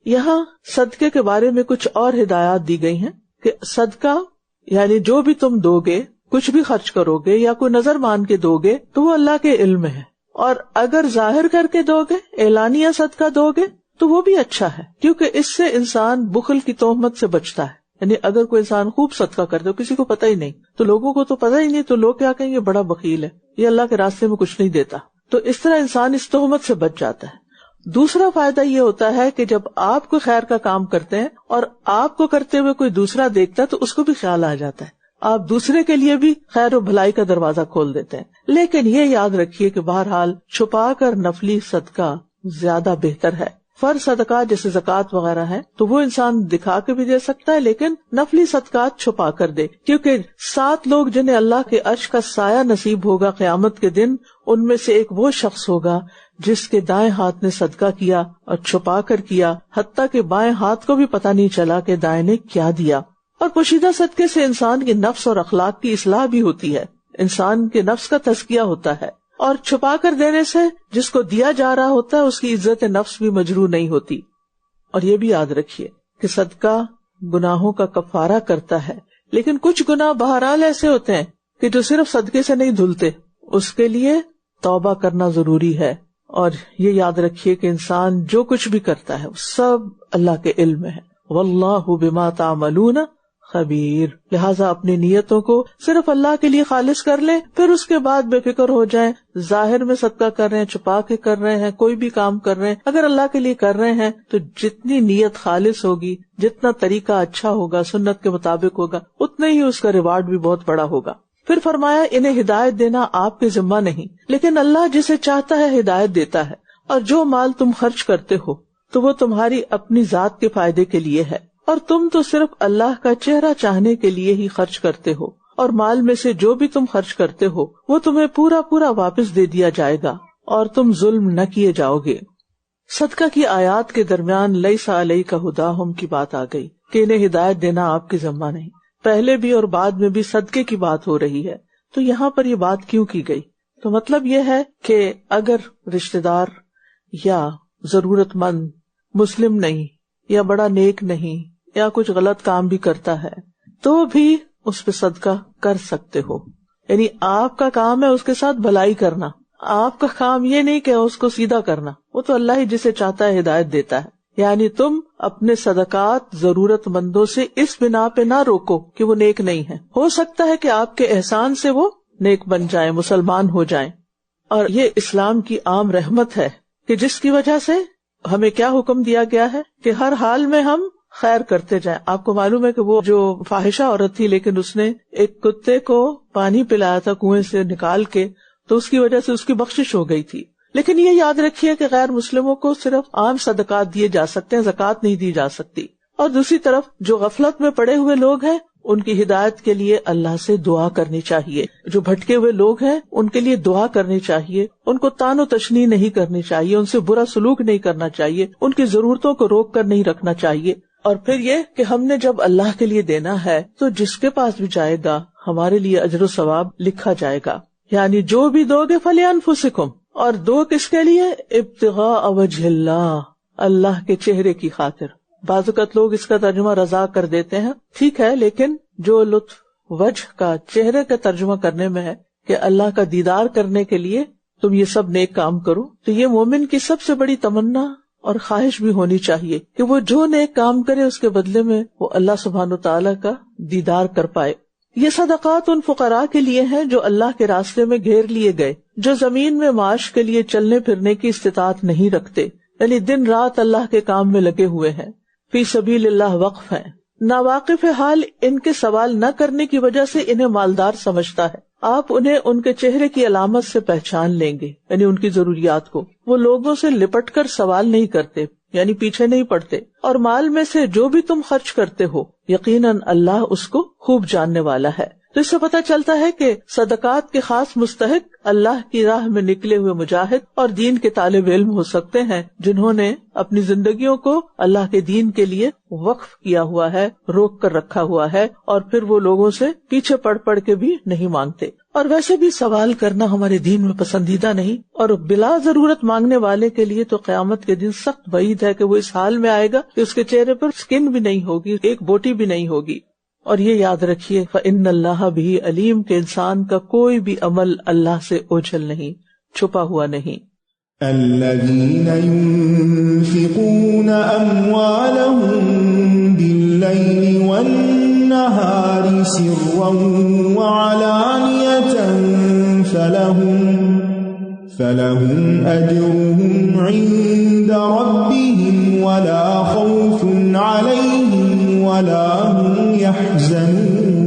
یہاں صدقے کے بارے میں کچھ اور ہدایات دی گئی ہیں کہ صدقہ یعنی جو بھی تم دو گے، کچھ بھی خرچ کرو گے یا کوئی نظر مان کے دو گے تو وہ اللہ کے علم میں ہے، اور اگر ظاہر کر کے دو گے، اعلانیہ صدقہ دو گے تو وہ بھی اچھا ہے، کیونکہ اس سے انسان بخل کی تہمت سے بچتا ہے. یعنی اگر کوئی انسان خوب صدقہ کر دے، کسی کو پتہ ہی نہیں، تو لوگوں کو تو پتہ ہی نہیں، تو لوگ کیا کہیں گے، بڑا بخیل ہے، یہ اللہ کے راستے میں کچھ نہیں دیتا. تو اس طرح انسان اس تہمت سے بچ جاتا ہے. دوسرا فائدہ یہ ہوتا ہے کہ جب آپ کو خیر کا کام کرتے ہیں اور آپ کو کرتے ہوئے کوئی دوسرا دیکھتا ہے تو اس کو بھی خیال آ جاتا ہے، آپ دوسرے کے لیے بھی خیر و بھلائی کا دروازہ کھول دیتے ہیں. لیکن یہ یاد رکھیے کہ بہرحال چھپا کر نفلی صدقہ زیادہ بہتر ہے. فرض صدقات جیسے زکوٰۃ وغیرہ ہے تو وہ انسان دکھا کے بھی دے سکتا ہے، لیکن نفلی صدقات چھپا کر دے، کیونکہ 7 لوگ جنہیں اللہ کے عرش کا سایہ نصیب ہوگا قیامت کے دن، ان میں سے ایک وہ شخص ہوگا جس کے دائیں ہاتھ نے صدقہ کیا اور چھپا کر کیا، حتیٰ کہ بائیں ہاتھ کو بھی پتہ نہیں چلا کہ دائیں نے کیا دیا. اور پوشیدہ صدقے سے انسان کے نفس اور اخلاق کی اصلاح بھی ہوتی ہے، انسان کے نفس کا تزکیہ ہوتا ہے، اور چھپا کر دینے سے جس کو دیا جا رہا ہوتا ہے اس کی عزت نفس بھی مجروح نہیں ہوتی. اور یہ بھی یاد رکھیے کہ صدقہ گناہوں کا کفارہ کرتا ہے، لیکن کچھ گناہ بہرحال ایسے ہوتے ہیں کہ جو صرف صدقے سے نہیں دھلتے، اس کے لیے توبہ کرنا ضروری ہے. اور یہ یاد رکھیے کہ انسان جو کچھ بھی کرتا ہے سب اللہ کے علم میں ہے. واللہ بما تعملون خبیر. لہٰذا اپنی نیتوں کو صرف اللہ کے لیے خالص کر لیں، پھر اس کے بعد بے فکر ہو جائیں. ظاہر میں صدقہ کر رہے ہیں، چھپا کے کر رہے ہیں، کوئی بھی کام کر رہے ہیں، اگر اللہ کے لیے کر رہے ہیں تو جتنی نیت خالص ہوگی، جتنا طریقہ اچھا ہوگا، سنت کے مطابق ہوگا، اتنا ہی اس کا ریوارڈ بھی بہت بڑا ہوگا. پھر فرمایا انہیں ہدایت دینا آپ کے ذمہ نہیں، لیکن اللہ جسے چاہتا ہے ہدایت دیتا ہے. اور جو مال تم خرچ کرتے ہو تو وہ تمہاری اپنی ذات کے فائدے کے لیے ہے، اور تم تو صرف اللہ کا چہرہ چاہنے کے لیے ہی خرچ کرتے ہو، اور مال میں سے جو بھی تم خرچ کرتے ہو وہ تمہیں پورا پورا واپس دے دیا جائے گا، اور تم ظلم نہ کیے جاؤ گے. صدقہ کی آیات کے درمیان لیس علیک ھداھم کی بات آ گئی کہ انہیں ہدایت دینا آپ کے ذمہ نہیں. پہلے بھی اور بعد میں بھی صدقے کی بات ہو رہی ہے، تو یہاں پر یہ بات کیوں کی گئی؟ تو مطلب یہ ہے کہ اگر رشتہ دار یا ضرورت مند مسلم نہیں یا بڑا نیک نہیں یا کچھ غلط کام بھی کرتا ہے تو بھی اس پہ صدقہ کر سکتے ہو. یعنی آپ کا کام ہے اس کے ساتھ بھلائی کرنا، آپ کا کام یہ نہیں کہ اس کو سیدھا کرنا، وہ تو اللہ ہی جسے چاہتا ہے ہدایت دیتا ہے. یعنی تم اپنے صدقات ضرورت مندوں سے اس بنا پہ نہ روکو کہ وہ نیک نہیں ہے. ہو سکتا ہے کہ آپ کے احسان سے وہ نیک بن جائیں، مسلمان ہو جائیں. اور یہ اسلام کی عام رحمت ہے کہ جس کی وجہ سے ہمیں کیا حکم دیا گیا ہے کہ ہر حال میں ہم خیر کرتے جائیں. آپ کو معلوم ہے کہ وہ جو فاحشہ عورت تھی لیکن اس نے ایک کتے کو پانی پلایا تھا کنویں سے نکال کے، تو اس کی وجہ سے اس کی بخشش ہو گئی تھی. لیکن یہ یاد رکھیے کہ غیر مسلموں کو صرف عام صدقات دیے جا سکتے ہیں، زکوٰۃ نہیں دی جا سکتی. اور دوسری طرف جو غفلت میں پڑے ہوئے لوگ ہیں ان کی ہدایت کے لیے اللہ سے دعا کرنی چاہیے. جو بھٹکے ہوئے لوگ ہیں ان کے لیے دعا کرنی چاہیے، ان کو تان و تشنیع نہیں کرنی چاہیے، ان سے برا سلوک نہیں کرنا چاہیے، ان کی ضرورتوں کو روک کر نہیں رکھنا چاہیے. اور پھر یہ کہ ہم نے جب اللہ کے لیے دینا ہے تو جس کے پاس بھی جائے گا ہمارے لیے اجر و ثواب لکھا جائے گا. یعنی جو بھی دو گے فَلِأَنفُسِكُمْ، اور دو کس کے لیے؟ ابتغاء وجہ اللہ، اللہ کے چہرے کی خاطر. بعض اوقات لوگ اس کا ترجمہ رضا کر دیتے ہیں، ٹھیک ہے، لیکن جو لطف وجہ کا چہرے کا ترجمہ کرنے میں ہے کہ اللہ کا دیدار کرنے کے لیے تم یہ سب نیک کام کرو، تو یہ مومن کی سب سے بڑی تمنا اور خواہش بھی ہونی چاہیے کہ وہ جو نیک کام کرے اس کے بدلے میں وہ اللہ سبحانہ وتعالی کا دیدار کر پائے. یہ صدقات ان فقراء کے لیے ہیں جو اللہ کے راستے میں گھیر لیے گئے، جو زمین میں معاش کے لیے چلنے پھرنے کی استطاعت نہیں رکھتے، یعنی دن رات اللہ کے کام میں لگے ہوئے ہیں، فی سبیل اللہ وقف ہیں. ناواقف حال ان کے سوال نہ کرنے کی وجہ سے انہیں مالدار سمجھتا ہے. آپ انہیں ان کے چہرے کی علامت سے پہچان لیں گے، یعنی ان کی ضروریات کو. وہ لوگوں سے لپٹ کر سوال نہیں کرتے، یعنی پیچھے نہیں پڑتے. اور مال میں سے جو بھی تم خرچ کرتے ہو یقیناً اللہ اس کو خوب جاننے والا ہے. تو اس سے پتہ چلتا ہے کہ صدقات کے خاص مستحق اللہ کی راہ میں نکلے ہوئے مجاہد اور دین کے طالب علم ہو سکتے ہیں، جنہوں نے اپنی زندگیوں کو اللہ کے دین کے لیے وقف کیا ہوا ہے، روک کر رکھا ہوا ہے، اور پھر وہ لوگوں سے پیچھے پڑ کے بھی نہیں مانگتے۔ اور ویسے بھی سوال کرنا ہمارے دین میں پسندیدہ نہیں، اور بلا ضرورت مانگنے والے کے لیے تو قیامت کے دن سخت وعید ہے کہ وہ اس حال میں آئے گا کہ اس کے چہرے پر سکن بھی نہیں ہوگی، ایک بوٹی بھی نہیں ہوگی۔ اور یہ یاد رکھیے فَإِنَّ اللَّهَ بِهِ علیم کہ انسان کا کوئی بھی عمل اللہ سے اوجھل نہیں، چھپا ہوا نہیں۔ الذين ينفقون أموالهم بالليل والنهار سرا وعلانية فلهم أجرهم عند ربهم ولا خوف عليهم ولا هم يحزنون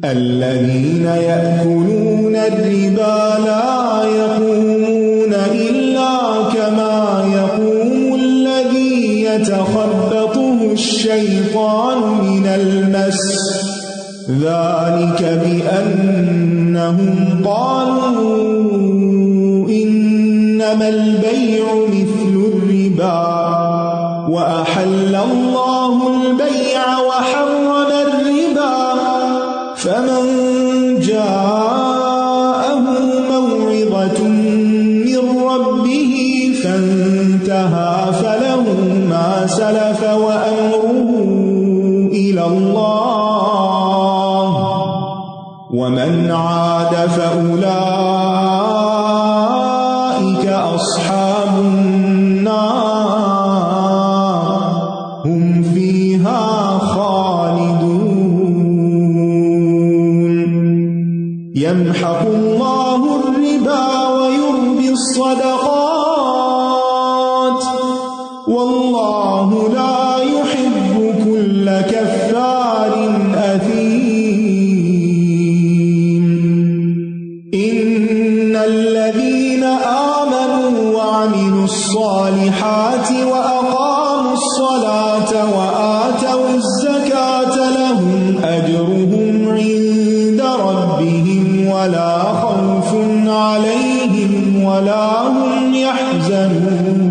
الذين يأكلون الربا لا يقومون إلا كما يقوم الذي يتخبطه الشيطان من المس ذلك بأنهم قالوا إنما البيع مثل الربا وأحل الله البيع وحرم الربا فمن جاءه موعظة من ربه فانتهى فله ما سلف وأمره إلى الله ومن عاد فأولئك أصحاب النار هم فيها خالدون يمحق الله الربا ويربي الصدقات والله لا يحب كل كفار أثيم إن الذين آمنوا وعملوا الصالحات وأقاموا الصلاة وآتوا الزكاة لهم أجرهم عند ربهم ولا خوف عليهم ولا هم يحزنون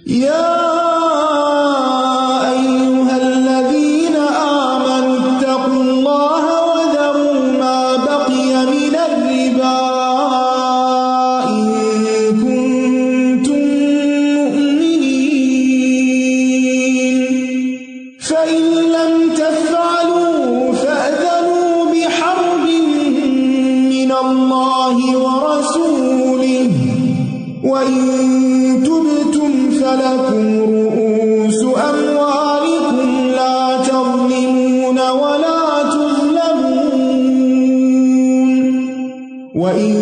يا أيها الذين آمنوا اتقوا الله وذروا ما بقي من الربا إن كنتم مؤمنين فإن لم تفعلوا فأذنوا بحرب من الله ورسوله وإن تبتم فلكم رؤوس أموالكم لا تظلمون ولا تظلمون وإن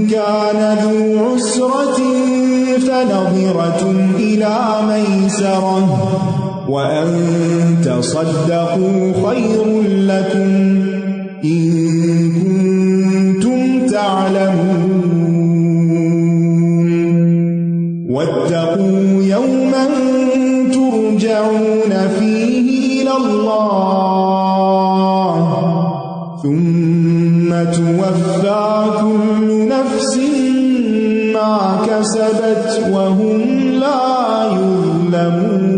كان ذو عسرة فنظرة إلى ميسرة وأن تصدقوا خير لكم إن كنتم تعلمون واتقوا يوما ترجعون فيه إلى الله ثم توفى كل نفس ما كسبت وهم لا يظلمون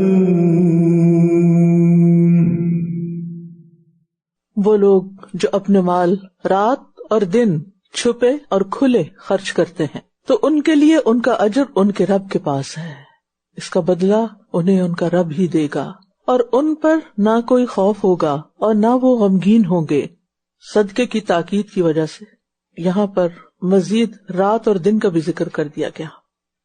وہ لوگ جو اپنے مال رات اور دن چھپے اور کھلے خرچ کرتے ہیں تو ان کے لیے ان کا اجر ان کے رب کے پاس ہے، اس کا بدلہ انہیں ان کا رب ہی دے گا، اور ان پر نہ کوئی خوف ہوگا اور نہ وہ غمگین ہوں گے۔ صدقے کی تاکید کی وجہ سے یہاں پر مزید رات اور دن کا بھی ذکر کر دیا گیا۔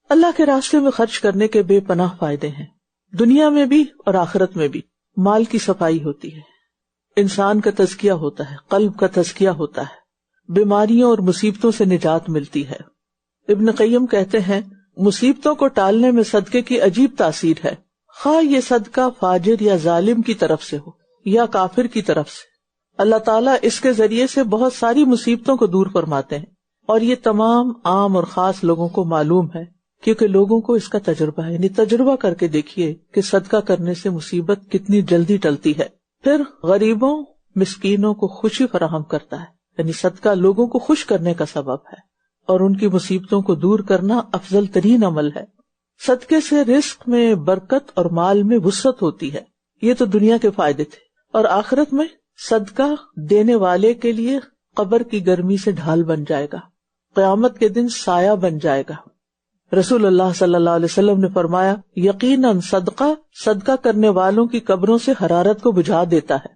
اللہ کے راستے میں خرچ کرنے کے بے پناہ فائدے ہیں، دنیا میں بھی اور آخرت میں بھی۔ مال کی صفائی ہوتی ہے، انسان کا تزکیہ ہوتا ہے، قلب کا تزکیہ ہوتا ہے، بیماریوں اور مصیبتوں سے نجات ملتی ہے۔ ابن قیم کہتے ہیں مصیبتوں کو ٹالنے میں صدقے کی عجیب تاثیر ہے، خواہ یہ صدقہ فاجر یا ظالم کی طرف سے ہو یا کافر کی طرف سے، اللہ تعالیٰ اس کے ذریعے سے بہت ساری مصیبتوں کو دور فرماتے ہیں۔ اور یہ تمام عام اور خاص لوگوں کو معلوم ہے کیونکہ لوگوں کو اس کا تجربہ ہے. یعنی تجربہ کر کے دیکھیے کہ صدقہ کرنے سے مصیبت کتنی جلدی ٹلتی ہے. پھر غریبوں مسکینوں کو خوشی فراہم کرتا ہے. یعنی صدقہ لوگوں کو خوش کرنے کا سبب ہے اور ان کی مصیبتوں کو دور کرنا افضل ترین عمل ہے. صدقے سے رزق میں برکت اور مال میں وسعت ہوتی ہے. یہ تو دنیا کے فائدے تھے. اور آخرت میں صدقہ دینے والے کے لیے قبر کی گرمی سے ڈھال بن جائے گا, قیامت کے دن سایہ بن جائے گا. رسول اللہ صلی اللہ علیہ وسلم نے فرمایا, یقیناً صدقہ کرنے والوں کی قبروں سے حرارت کو بجھا دیتا ہے.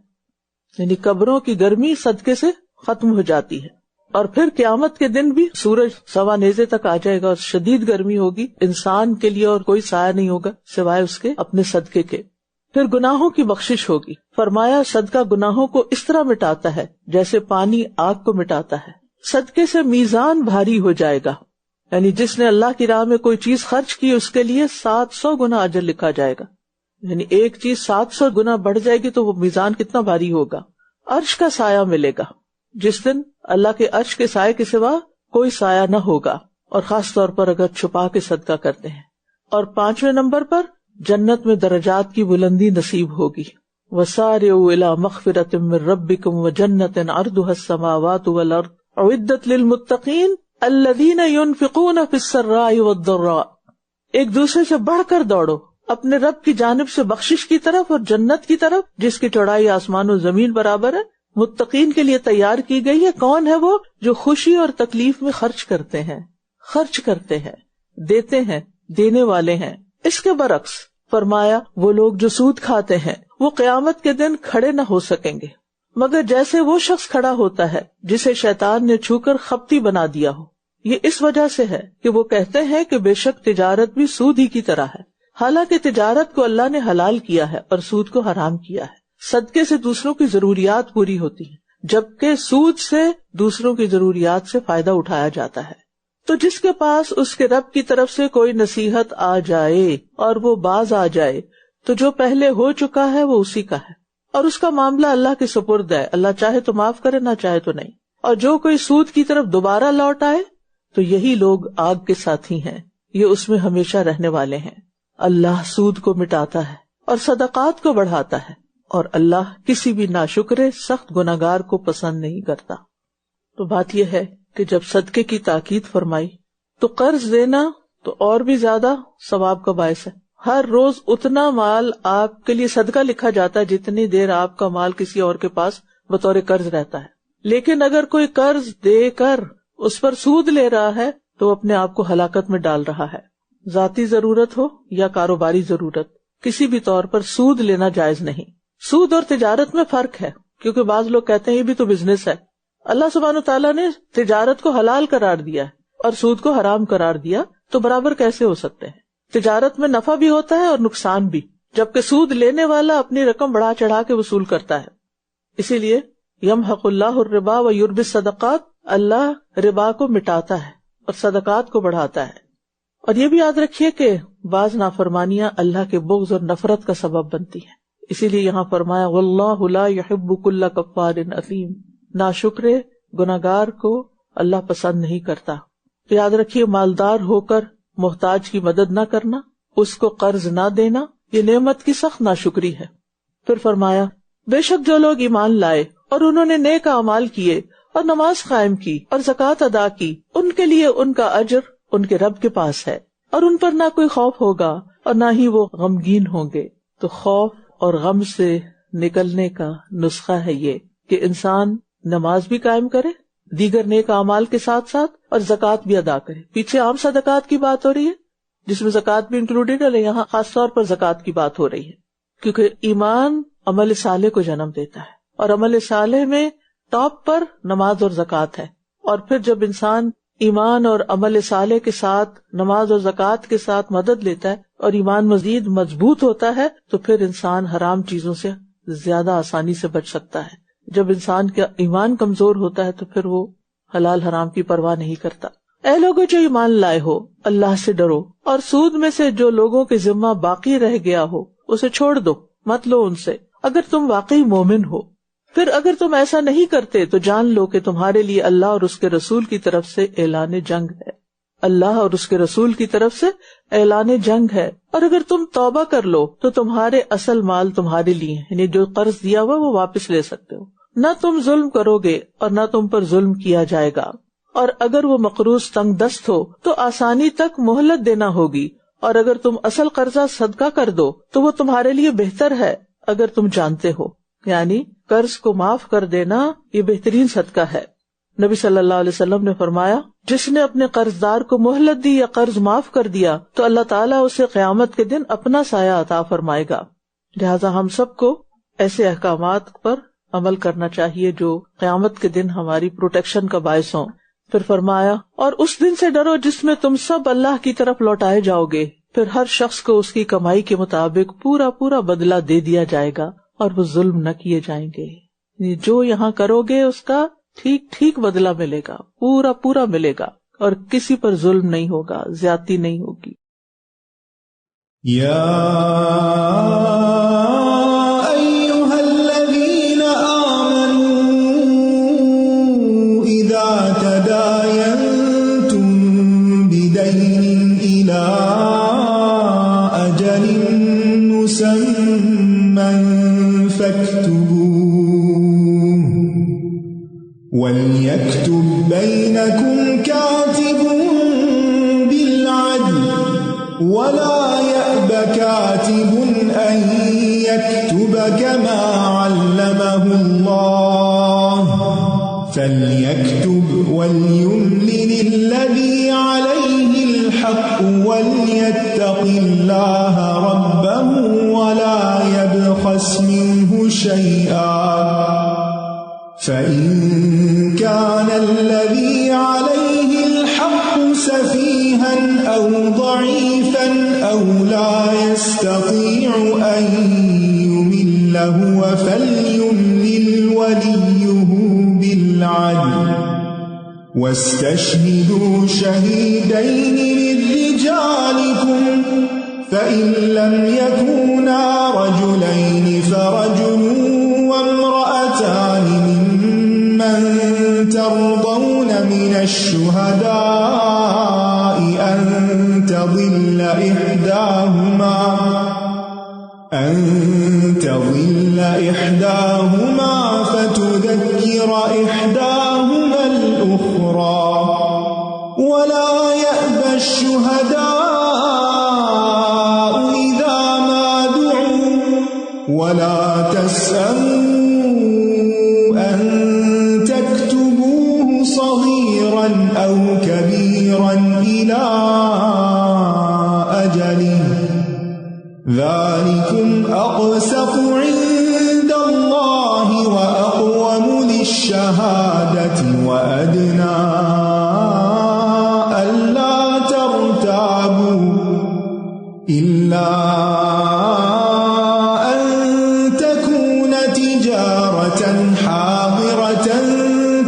یعنی قبروں کی گرمی صدقے سے ختم ہو جاتی ہے. اور پھر قیامت کے دن بھی سورج سوا نیزے تک آ جائے گا اور شدید گرمی ہوگی انسان کے لیے, اور کوئی سایہ نہیں ہوگا سوائے اس کے اپنے صدقے کے. پھر گناہوں کی بخشش ہوگی. فرمایا صدقہ گناہوں کو اس طرح مٹاتا ہے جیسے پانی آگ کو مٹاتا ہے. صدقے سے میزان بھاری ہو جائے گا. یعنی جس نے اللہ کی راہ میں کوئی چیز خرچ کی اس کے لیے 700 گنا اجر لکھا جائے گا. یعنی ایک چیز 700 گنا بڑھ جائے گی تو وہ میزان کتنا بھاری ہوگا. عرش کا سایہ ملے گا جس دن اللہ کے عرش کے سائے کے سوا کوئی سایہ نہ ہوگا, اور خاص طور پر اگر چھپا کے صدقہ کرتے ہیں. اور 5ویں نمبر پر جنت میں درجات کی بلندی نصیب ہوگی. وَسَارِعُوا إِلَىٰ مَغْفِرَةٍ مِّن رَّبِّكُمْ وَجَنَّةٍ عَرْضُهَا السَّمَاوَاتُ وَالْأَرْضُ أُعِدَّتْ لِلْمُتَّقِينَ الَّذِينَ يُنفِقُونَ فِي السَّرَّاءِ وَالضَّرَّاءِ. ایک دوسرے سے بڑھ کر دوڑو اپنے رب کی جانب سے بخشش کی طرف اور جنت کی طرف جس کی چوڑائی آسمان و زمین برابر ہے. متقین کے لیے تیار کی گئی ہے. کون ہے وہ؟ جو خوشی اور تکلیف میں خرچ کرتے ہیں, دیتے ہیں, دینے والے ہیں. اس کے برعکس فرمایا وہ لوگ جو سود کھاتے ہیں وہ قیامت کے دن کھڑے نہ ہو سکیں گے مگر جیسے وہ شخص کھڑا ہوتا ہے جسے شیطان نے چھو کر خپتی بنا دیا ہو. یہ اس وجہ سے ہے کہ وہ کہتے ہیں کہ بے شک تجارت بھی سود ہی کی طرح ہے, حالانکہ تجارت کو اللہ نے حلال کیا ہے اور سود کو حرام کیا ہے. صدقے سے دوسروں کی ضروریات پوری ہوتی ہیں جبکہ سود سے دوسروں کی ضروریات سے فائدہ اٹھایا جاتا ہے. تو جس کے پاس اس کے رب کی طرف سے کوئی نصیحت آ جائے اور وہ باز آ جائے تو جو پہلے ہو چکا ہے وہ اسی کا ہے اور اس کا معاملہ اللہ کے سپرد ہے. اللہ چاہے تو معاف کرے, نہ چاہے تو نہیں. اور جو کوئی سود کی طرف دوبارہ لوٹ آئے تو یہی لوگ آگ کے ساتھی ہیں, یہ اس میں ہمیشہ رہنے والے ہیں. اللہ سود کو مٹاتا ہے اور صدقات کو بڑھاتا ہے, اور اللہ کسی بھی ناشکرے سخت گناہگار کو پسند نہیں کرتا. تو بات یہ ہے کہ جب صدقے کی تاکید فرمائی تو قرض دینا تو اور بھی زیادہ ثواب کا باعث ہے. ہر روز اتنا مال آپ کے لیے صدقہ لکھا جاتا ہے جتنی دیر آپ کا مال کسی اور کے پاس بطور قرض رہتا ہے. لیکن اگر کوئی قرض دے کر اس پر سود لے رہا ہے تو اپنے آپ کو ہلاکت میں ڈال رہا ہے. ذاتی ضرورت ہو یا کاروباری ضرورت, کسی بھی طور پر سود لینا جائز نہیں. سود اور تجارت میں فرق ہے کیونکہ بعض لوگ کہتے ہیں یہ بھی تو بزنس ہے. اللہ سبحانہ تعالیٰ نے تجارت کو حلال قرار دیا ہے اور سود کو حرام قرار دیا, تو برابر کیسے ہو سکتے ہیں؟ تجارت میں نفع بھی ہوتا ہے اور نقصان بھی, جبکہ سود لینے والا اپنی رقم بڑھا چڑھا کے وصول کرتا ہے. اسی لیے یمحق اللہ الربا و یربی الصدقات, اللہ ربا کو مٹاتا ہے اور صدقات کو بڑھاتا ہے. اور یہ بھی یاد رکھیے کہ بعض نافرمانیاں اللہ کے بغض اور نفرت کا سبب بنتی ہیں. اسی لیے یہاں فرمایا واللہ لا یحب کل کفار اثیم, ناشکرے گناہگار کو اللہ پسند نہیں کرتا. تو یاد رکھیے مالدار ہو کر محتاج کی مدد نہ کرنا, اس کو قرض نہ دینا, یہ نعمت کی سخت ناشکری ہے. پھر فرمایا بے شک جو لوگ ایمان لائے اور انہوں نے نیک اعمال کیے اور نماز قائم کی اور زکوٰۃ ادا کی, ان کے لیے ان کا اجر ان کے رب کے پاس ہے اور ان پر نہ کوئی خوف ہوگا اور نہ ہی وہ غمگین ہوں گے. تو خوف اور غم سے نکلنے کا نسخہ ہے یہ کہ انسان نماز بھی قائم کرے دیگر نیک اعمال کے ساتھ ساتھ اور زکوٰۃ بھی ادا کرے. پیچھے عام صدقات کی بات ہو رہی ہے جس میں زکوٰۃ بھی انکلوڈیڈ ہے, یہاں خاص طور پر زکوٰۃ کی بات ہو رہی ہے کیونکہ ایمان عمل صالح کو جنم دیتا ہے اور عمل صالح میں ٹاپ پر نماز اور زکوٰۃ ہے. اور پھر جب انسان ایمان اور عمل صالح کے ساتھ نماز اور زکوٰۃ کے ساتھ مدد لیتا ہے اور ایمان مزید مضبوط ہوتا ہے تو پھر انسان حرام چیزوں سے زیادہ آسانی سے بچ سکتا ہے. جب انسان کا ایمان کمزور ہوتا ہے تو پھر وہ حلال حرام کی پرواہ نہیں کرتا. اے لوگوں جو ایمان لائے ہو, اللہ سے ڈرو اور سود میں سے جو لوگوں کے ذمہ باقی رہ گیا ہو اسے چھوڑ دو, مت لو ان سے, اگر تم واقعی مومن ہو. پھر اگر تم ایسا نہیں کرتے تو جان لو کہ تمہارے لیے اللہ اور اس کے رسول کی طرف سے اعلان جنگ ہے. اللہ اور اس کے رسول کی طرف سے اعلان جنگ ہے، اور اگر تم توبہ کر لو تو تمہارے اصل مال تمہارے لیے، یعنی جو قرض دیا ہوا وہ واپس لے سکتے ہو، نہ تم ظلم کرو گے اور نہ تم پر ظلم کیا جائے گا، اور اگر وہ مقروض تنگ دست ہو تو آسانی تک مہلت دینا ہوگی، اور اگر تم اصل قرضہ صدقہ کر دو تو وہ تمہارے لیے بہتر ہے اگر تم جانتے ہو، یعنی قرض کو معاف کر دینا یہ بہترین صدقہ ہے۔ نبی صلی اللہ علیہ وسلم نے فرمایا، جس نے اپنے قرض دار کو مہلت دی یا قرض معاف کر دیا تو اللہ تعالیٰ اسے قیامت کے دن اپنا سایہ عطا فرمائے گا۔ لہٰذا ہم سب کو ایسے احکامات پر عمل کرنا چاہیے جو قیامت کے دن ہماری پروٹیکشن کا باعث ہوں۔ پھر فرمایا، اور اس دن سے ڈرو جس میں تم سب اللہ کی طرف لوٹائے جاؤ گے، پھر ہر شخص کو اس کی کمائی کے مطابق پورا پورا بدلہ دے دیا جائے گا اور وہ ظلم نہ کیے جائیں گے، یعنی جو یہاں کرو گے اس کا ٹھیک ٹھیک بدلہ ملے گا، پورا پورا ملے گا، اور کسی پر ظلم نہیں ہوگا، زیادتی نہیں ہوگی۔ یا ایھا الذین آمنوا اذا تداینتم بدین الی اجل مسمى فاکتبوه وَلْيَكْتُبْ بَيْنَكُمْ كَاتِبٌ بِالْعَدْلِ وَلَا يَأْبَ كَاتِبٌ أَن يَكْتُبَ كَمَا عَلَّمَهُ اللَّهُ فَلْيَكْتُبْ وَلْيُمْلِلِ الَّذِي عَلَيْهِ الْحَقُّ وَلْيَتَّقِ اللَّهَ رَبَّهُ وَلَا يَبْخَسْ مِنْهُ شَيْئًا فَإِن كَانَ الَّذِي عَلَيْهِ الْحَقُّ سَفِيهًا أَوْ ضَعِيفًا أَوْ لَا يَسْتَطِيعُ أَن يُمِلَّ هُوَ فَلْيُمْلِلْ وَلِيُّهُ بِالْعَدْلِ وَاسْتَشْهِدُوا شَهِيدَيْنِ مِن رِّجَالِكُمْ فَإِن لَّمْ يَكُونَا رَجُلَيْنِ فَرَجُلٌ وَامْرَأَتَانِ مِمَّن تَرْضَوْنَ مِنَ الشُّهَدَاءِ أَن تَضِلَّ إِحْدَاهُمَا فَتُذَكِّرَ إِحْدَاهُمَا الْأُخْرَى وَلَا يَأْبَ الشُّهَدَاءُ إِذَا مَا دُعُوا وَلَا تَسْأَمُوا أَن تَكْتُبُوهُ صَغِيرًا أَوْ كَبِيرًا إِلَى أَجَلِهِ ذَلِكُمْ أَقْسَطُ عِندَ اللَّهِ وَأَقْوَمُ لِلشَّهَادَةِ وَأَدْنَى أَلَّا تَرْتَابُوا إِلَّا أَن تَكُونَ تِجَارَةً حَاضِرَةً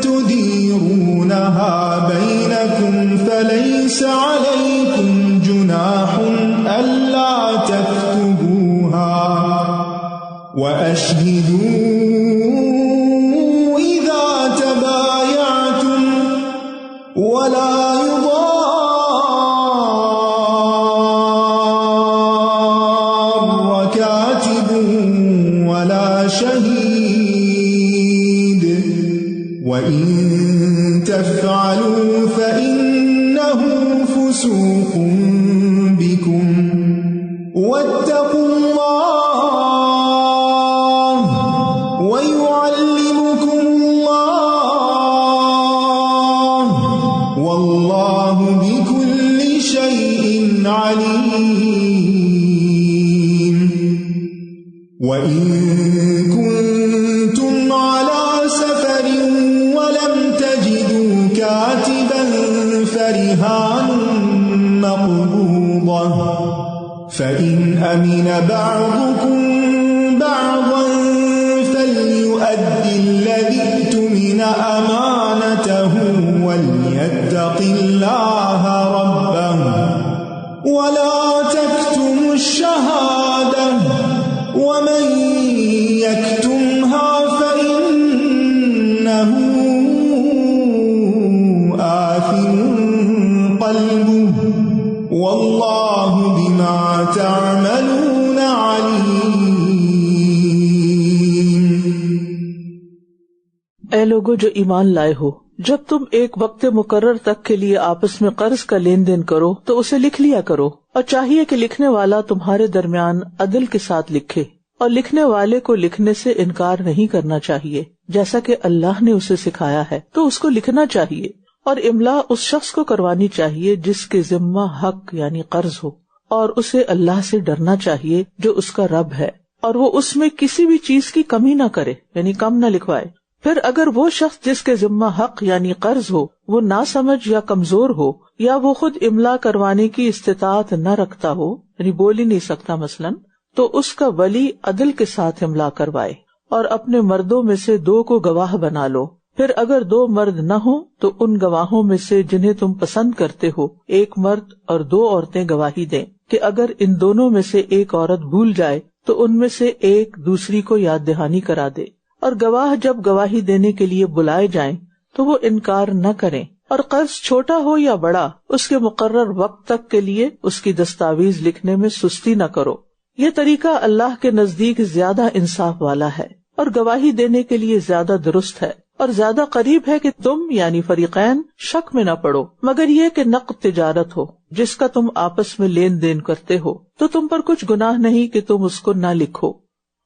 تُدِيرُونَهَا بَيْنَكُمْ فَلَيْسَ عَلَيْكُمْ جُنَاحٌ أَلَّا تَكْتُبُوهَا وَأَشْهِدُوا إِذَا تَبَايَعْتُمْ وَلَا يُضَارَّ كَاتِبٌ وَلَا شَهِيدٌ وَإِن تَفْعَلُوا فَإِنَّهُ فُسُوقٌ بِكُمْ وَاتَّقُوا اللَّهَ وَيُعَلِّمُكُمُ اللَّهُ وَاللَّهُ بِكُلِّ شَيْءٍ عَلِيمٌ وَإِن كُنتُمْ عَلَى سَفَرٍ وَلَمْ تَجِدُوا كَاتِبًا فَرِهَانٌ مَّقْبُوضَةٌ فَإِنْ أَمِنَ بَعْضُكُمْ بَعْضًا فَلْيُؤَدِّ الَّذِي اؤْتُمِنَ أَمَانَتَهُ وَلْيَتَّقِ اللَّهَ رَبَّهُ وَلَا تَكْتُمُوا الشَّهَادَةَ وَمَن يَكْتُمْهَا فَإِنَّهُ آثِمٌ قَلْبُهُ اے لوگو جو ایمان لائے ہو، جب تم ایک وقت مقرر تک کے لیے آپس میں قرض کا لین دین کرو تو اسے لکھ لیا کرو، اور چاہیے کہ لکھنے والا تمہارے درمیان عدل کے ساتھ لکھے، اور لکھنے والے کو لکھنے سے انکار نہیں کرنا چاہیے، جیسا کہ اللہ نے اسے سکھایا ہے تو اس کو لکھنا چاہیے، اور املا اس شخص کو کروانی چاہیے جس کے ذمہ حق یعنی قرض ہو، اور اسے اللہ سے ڈرنا چاہیے جو اس کا رب ہے، اور وہ اس میں کسی بھی چیز کی کمی نہ کرے یعنی کم نہ لکھوائے۔ پھر اگر وہ شخص جس کے ذمہ حق یعنی قرض ہو وہ ناسمجھ یا کمزور ہو، یا وہ خود املا کروانے کی استطاعت نہ رکھتا ہو یعنی بول ہی نہیں سکتا مثلاً، تو اس کا ولی عدل کے ساتھ املا کروائے، اور اپنے مردوں میں سے 2 کو گواہ بنا لو۔ پھر اگر 2 مرد نہ ہوں تو ان گواہوں میں سے جنہیں تم پسند کرتے ہو 1 مرد اور 2 عورتیں گواہی دیں، کہ اگر ان دونوں میں سے ایک عورت بھول جائے تو ان میں سے ایک دوسری کو یاد دہانی کرا دے، اور گواہ جب گواہی دینے کے لیے بلائے جائیں تو وہ انکار نہ کریں، اور قرض چھوٹا ہو یا بڑا اس کے مقرر وقت تک کے لیے اس کی دستاویز لکھنے میں سستی نہ کرو۔ یہ طریقہ اللہ کے نزدیک زیادہ انصاف والا ہے اور گواہی دینے کے لیے زیادہ درست ہے، اور زیادہ قریب ہے کہ تم یعنی فریقین شک میں نہ پڑو، مگر یہ کہ نقد تجارت ہو جس کا تم آپس میں لین دین کرتے ہو تو تم پر کچھ گناہ نہیں کہ تم اس کو نہ لکھو۔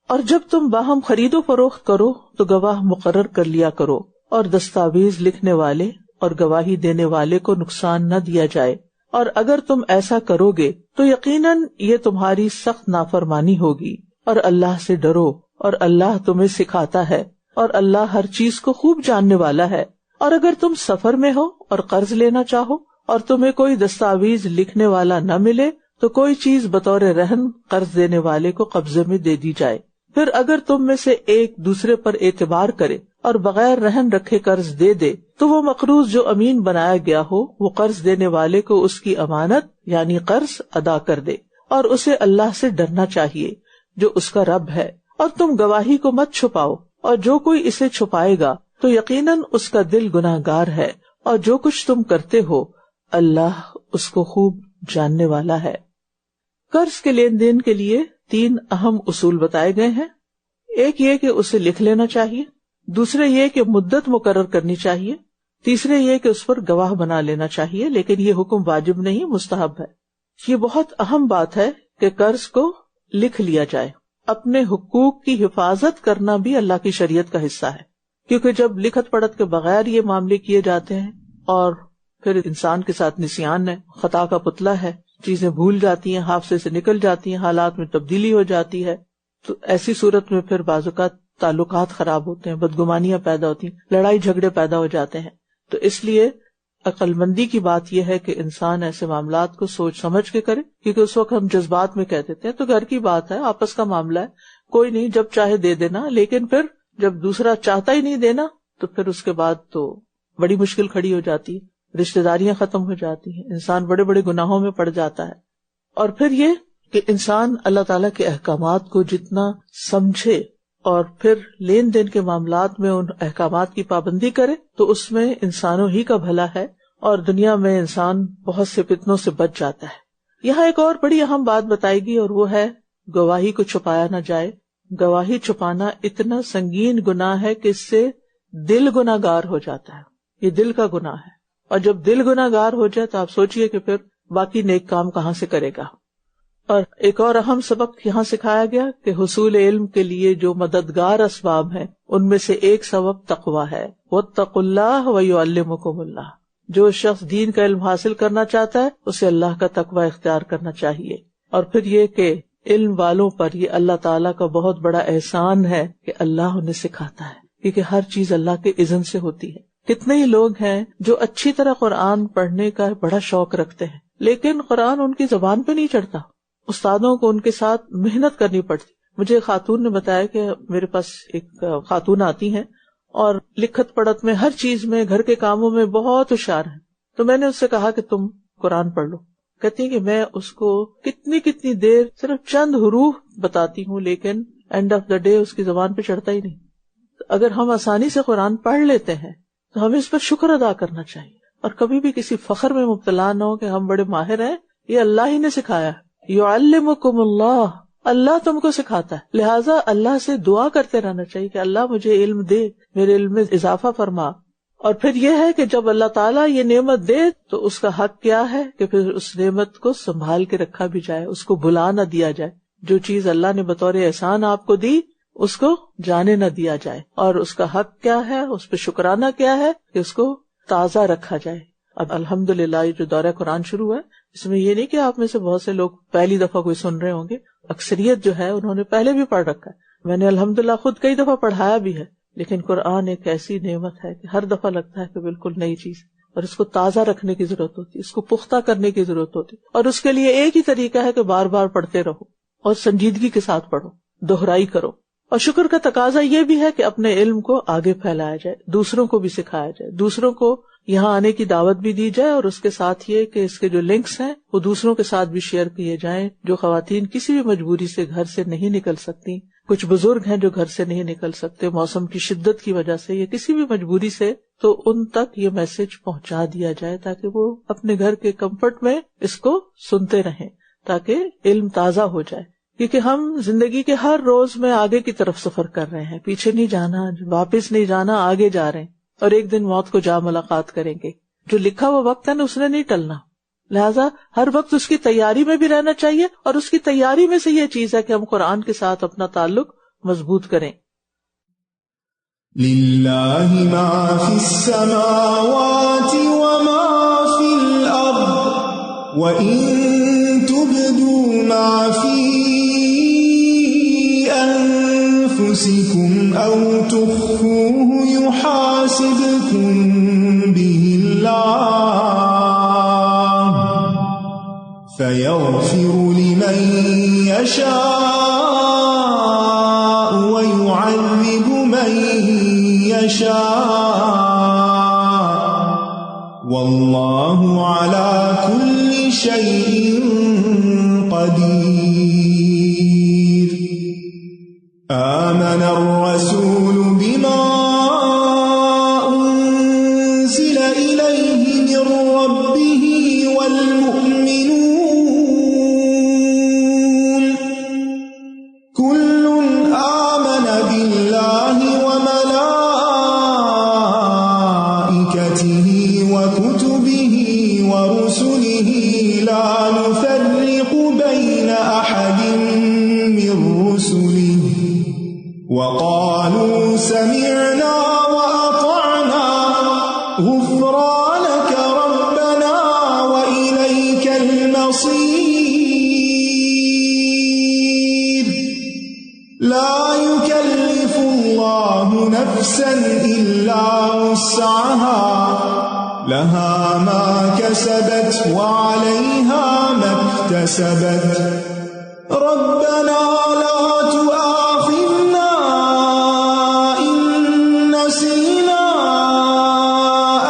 اور جب تم باہم خرید و فروخت کرو تو گواہ مقرر کر لیا کرو، اور دستاویز لکھنے والے اور گواہی دینے والے کو نقصان نہ دیا جائے، اور اگر تم ایسا کرو گے تو یقیناً یہ تمہاری سخت نافرمانی ہوگی، اور اللہ سے ڈرو، اور اللہ تمہیں سکھاتا ہے، اور اللہ ہر چیز کو خوب جاننے والا ہے۔ اور اگر تم سفر میں ہو اور قرض لینا چاہو اور تمہیں کوئی دستاویز لکھنے والا نہ ملے تو کوئی چیز بطور رہن قرض دینے والے کو قبضے میں دے دی جائے۔ پھر اگر تم میں سے ایک دوسرے پر اعتبار کرے اور بغیر رہن رکھے قرض دے دے تو وہ مقروض جو امین بنایا گیا ہو وہ قرض دینے والے کو اس کی امانت یعنی قرض ادا کر دے، اور اسے اللہ سے ڈرنا چاہیے جو اس کا رب ہے، اور تم گواہی کو مت چھپاؤ، اور جو کوئی اسے چھپائے گا تو یقیناً اس کا دل گناہ گار ہے، اور جو کچھ تم کرتے ہو اللہ اس کو خوب جاننے والا ہے۔ قرض کے لین دین کے لیے 3 اہم اصول بتائے گئے ہیں۔ ایک یہ کہ اسے لکھ لینا چاہیے، دوسرے یہ کہ مدت مقرر کرنی چاہیے، تیسرے یہ کہ اس پر گواہ بنا لینا چاہیے، لیکن یہ حکم واجب نہیں مستحب ہے۔ یہ بہت اہم بات ہے کہ قرض کو لکھ لیا جائے۔ اپنے حقوق کی حفاظت کرنا بھی اللہ کی شریعت کا حصہ ہے، کیونکہ جب لکھت پڑھت کے بغیر یہ معاملے کیے جاتے ہیں اور پھر انسان کے ساتھ نسیان ہے، خطا کا پتلا ہے، چیزیں بھول جاتی ہیں، حافظے سے نکل جاتی ہیں، حالات میں تبدیلی ہو جاتی ہے، تو ایسی صورت میں پھر بعض اوقات تعلقات خراب ہوتے ہیں، بدگمانیاں پیدا ہوتی ہیں، لڑائی جھگڑے پیدا ہو جاتے ہیں۔ تو اس لیے عقل مندی کی بات یہ ہے کہ انسان ایسے معاملات کو سوچ سمجھ کے کرے، کیونکہ اس وقت ہم جذبات میں کہہ دیتے ہیں تو گھر کی بات ہے، آپس کا معاملہ ہے، کوئی نہیں، جب چاہے دے دینا، لیکن پھر جب دوسرا چاہتا ہی نہیں دینا تو پھر اس کے بعد تو بڑی مشکل کھڑی ہو جاتی ہے، رشتہ داریاں ختم ہو جاتی ہیں، انسان بڑے بڑے گناہوں میں پڑ جاتا ہے۔ اور پھر یہ کہ انسان اللہ تعالیٰ کے احکامات کو جتنا سمجھے اور پھر لین دین کے معاملات میں ان احکامات کی پابندی کرے تو اس میں انسانوں ہی کا بھلا ہے، اور دنیا میں انسان بہت سے فتنوں سے بچ جاتا ہے۔ یہاں ایک اور بڑی اہم بات بتائی گئی، اور وہ ہے گواہی کو چھپایا نہ جائے۔ گواہی چھپانا اتنا سنگین گناہ ہے کہ اس سے دل گناہ گار ہو جاتا ہے، یہ دل کا گناہ ہے، اور جب دل گناہ گار ہو جائے تو آپ سوچئے کہ پھر باقی نیک کام کہاں سے کرے گا۔ اور ایک اور اہم سبق یہاں سکھایا گیا کہ حصول علم کے لیے جو مددگار اسباب ہیں ان میں سے ایک سبب تقویٰ ہے، واتقوا اللہ ویعلمکم اللہ۔ جو شخص دین کا علم حاصل کرنا چاہتا ہے اسے اللہ کا تقویٰ اختیار کرنا چاہیے۔ اور پھر یہ کہ علم والوں پر یہ اللہ تعالیٰ کا بہت بڑا احسان ہے کہ اللہ انہیں سکھاتا ہے، کیونکہ ہر چیز اللہ کے اذن سے ہوتی ہے۔ کتنے ہی لوگ ہیں جو اچھی طرح قرآن پڑھنے کا بڑا شوق رکھتے ہیں لیکن قرآن ان کی زبان پہ نہیں چڑھتا، استادوں کو ان کے ساتھ محنت کرنی پڑتی۔ مجھے خاتون نے بتایا کہ میرے پاس ایک خاتون آتی ہیں اور لکھت پڑھت میں ہر چیز میں گھر کے کاموں میں بہت ہوشیار ہیں، تو میں نے اس سے کہا کہ تم قرآن پڑھ لو۔ کہتی ہیں کہ میں اس کو کتنی دیر صرف چند حروف بتاتی ہوں لیکن اینڈ آف دا ڈے اس کی زبان پہ چڑھتا ہی نہیں۔ اگر ہم آسانی سے قرآن پڑھ لیتے ہیں تو ہمیں اس پر شکر ادا کرنا چاہیے، اور کبھی بھی کسی فخر میں مبتلا نہ ہو کہ ہم بڑے ماہر ہیں، یہ اللہ ہی نے سکھایا ہے۔ یعلمکم اللہ، اللہ تم کو سکھاتا ہے، لہٰذا اللہ سے دعا کرتے رہنا چاہیے کہ اللہ مجھے علم دے، میرے علم میں اضافہ فرما. اور پھر یہ ہے کہ جب اللہ تعالیٰ یہ نعمت دے تو اس کا حق کیا ہے کہ پھر اس نعمت کو سنبھال کے رکھا بھی جائے، اس کو بھلا نہ دیا جائے. جو چیز اللہ نے بطور احسان آپ کو دی اس کو جانے نہ دیا جائے، اور اس کا حق کیا ہے، اس پہ شکرانہ کیا ہے کہ اس کو تازہ رکھا جائے. اب الحمدللہ یہ جو دورہ قرآن شروع ہے، اس میں یہ نہیں کہ آپ میں سے بہت سے لوگ پہلی دفعہ کوئی سن رہے ہوں گے، اکثریت جو ہے انہوں نے پہلے بھی پڑھ رکھا ہے. میں نے الحمدللہ خود کئی دفعہ پڑھایا بھی ہے، لیکن قرآن ایک ایسی نعمت ہے کہ ہر دفعہ لگتا ہے کہ بالکل نئی چیز، اور اس کو تازہ رکھنے کی ضرورت ہوتی ہے، اس کو پختہ کرنے کی ضرورت ہوتی ہے. اور اس کے لیے ایک ہی طریقہ ہے کہ بار بار پڑھتے رہو اور سنجیدگی کے ساتھ پڑھو، دہرائی کرو. اور شکر کا تقاضا یہ بھی ہے کہ اپنے علم کو آگے پھیلایا جائے، دوسروں کو بھی سکھایا جائے، دوسروں کو یہاں آنے کی دعوت بھی دی جائے، اور اس کے ساتھ یہ کہ اس کے جو لنکس ہیں وہ دوسروں کے ساتھ بھی شیئر کیے جائیں. جو خواتین کسی بھی مجبوری سے گھر سے نہیں نکل سکتی، کچھ بزرگ ہیں جو گھر سے نہیں نکل سکتے موسم کی شدت کی وجہ سے یا کسی بھی مجبوری سے، تو ان تک یہ میسج پہنچا دیا جائے تاکہ وہ اپنے گھر کے کمفرٹ میں اس کو سنتے رہیں، تاکہ علم تازہ ہو جائے. کیونکہ ہم زندگی کے ہر روز میں آگے کی طرف سفر کر رہے ہیں، پیچھے نہیں جانا، واپس نہیں جانا، آگے جا رہے ہیں، اور ایک دن موت کو جا ملاقات کریں گے. جو لکھا ہوا وقت ہے نا اس نے نہیں ٹلنا، لہٰذا ہر وقت اس کی تیاری میں بھی رہنا چاہیے، اور اس کی تیاری میں سے یہ چیز ہے کہ ہم قرآن کے ساتھ اپنا تعلق مضبوط کریں. لِلَّهِ مَا فِي السَّمَاوَاتِ وَمَا فِي الْأَرْضِ وَإِن تُبْدُوا مَا فِي أَنفُسِكُمْ أَوْ تُخْفُوهُ يُحَاسِبْكُم بِهِ اللَّهُ فَيَغْفِرُ لِمَن يَشَاءُ وَيُعَذِّبُ مَن يَشَاءُ وَاللَّهُ عَلَى كُلِّ شَيْءٍ قَدِيرٌ. آمَنَ الرَّسُولُ بِمَا أُنزِلَ إِلَيْهِ مِن رَّبِّهِ وَالْمُؤْمِنُونَ كُلٌّ آمَنَ بِاللَّهِ وَمَلَائِكَتِهِ وَكُتُبِهِ وَرُسُلِهِ لَا نُفَرِّقُ بَيْنَ أَحَدٍ مِّن رُّسُلِهِ وَقَالُوا سَمِعْنَا وَأَطَعْنَا غُفْرَانَكَ رَبَّنَا وَإِلَيْكَ الْمَصِيرُ. لَا يُكَلِّفُ اللَّهُ نَفْسًا إِلَّا وُسْعَهَا لَهَا مَا كَسَبَتْ وَعَلَيْهَا مَا اكْتَسَبَتْ. رَبَّنَا لَا تُؤَاخِذْنَا إِن نَّسِينَا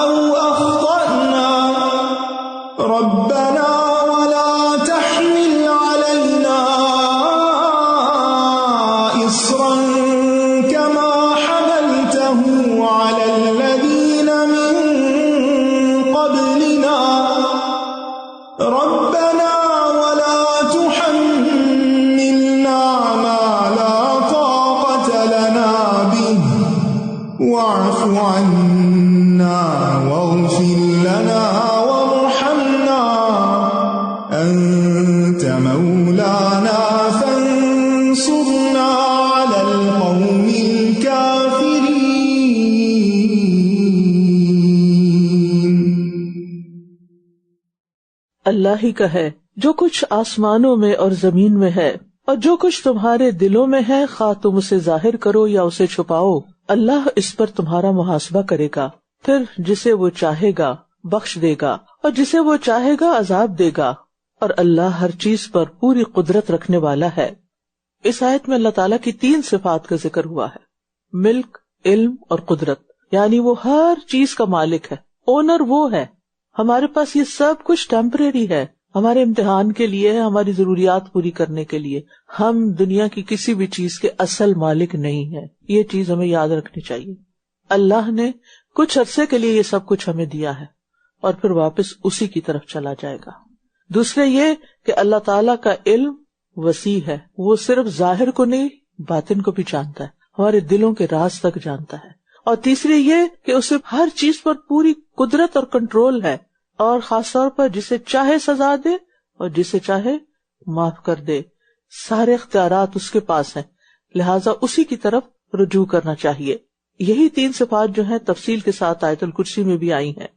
أَوْ أَخْطَأْنَا. رَبَّنَا وَلَا تَحْمِلْ عَلَيْنَا إِصْرًا كَمَا حَمَلْتَهُ عَلَى الَّذِينَ مِن قَبْلِنَا. رَبَّنَا وَلَا تُحَمِّلْنَا مَا لَا طَاقَةَ لَنَا بِهِ وَاعْفُ عَنَّا وَاغْفِرْ لَنَا وَارْحَمْنَا أَنْتَ مَوْلَانَا فَانصُرْنَا عَلَى الْقَوْمِ الْكَافِرِينَ. اللہ ہی کا ہے جو کچھ آسمانوں میں اور زمین میں ہے، اور جو کچھ تمہارے دلوں میں ہے، خواہ تم اسے ظاہر کرو یا اسے چھپاؤ، اللہ اس پر تمہارا محاسبہ کرے گا. پھر جسے وہ چاہے گا بخش دے گا، اور جسے وہ چاہے گا عذاب دے گا، اور اللہ ہر چیز پر پوری قدرت رکھنے والا ہے. اس آیت میں اللہ تعالیٰ کی 3 صفات کا ذکر ہوا ہے، ملک، علم اور قدرت. یعنی وہ ہر چیز کا مالک ہے، اونر وہ ہے. ہمارے پاس یہ سب کچھ ٹیمپریری ہے، ہمارے امتحان کے لیے ہے، ہماری ضروریات پوری کرنے کے لیے. ہم دنیا کی کسی بھی چیز کے اصل مالک نہیں ہیں، یہ چیز ہمیں یاد رکھنی چاہیے. اللہ نے کچھ عرصے کے لیے یہ سب کچھ ہمیں دیا ہے، اور پھر واپس اسی کی طرف چلا جائے گا. دوسرے یہ کہ اللہ تعالیٰ کا علم وسیع ہے، وہ صرف ظاہر کو نہیں باطن کو بھی جانتا ہے، ہمارے دلوں کے راز تک جانتا ہے. اور تیسری یہ کہ اسے ہر چیز پر پوری قدرت اور کنٹرول ہے، اور خاص طور پر جسے چاہے سزا دے اور جسے چاہے معاف کر دے. سارے اختیارات اس کے پاس ہیں، لہٰذا اسی کی طرف رجوع کرنا چاہیے. یہی 3 صفات جو ہیں تفصیل کے ساتھ آیت الکرسی میں بھی آئی ہیں.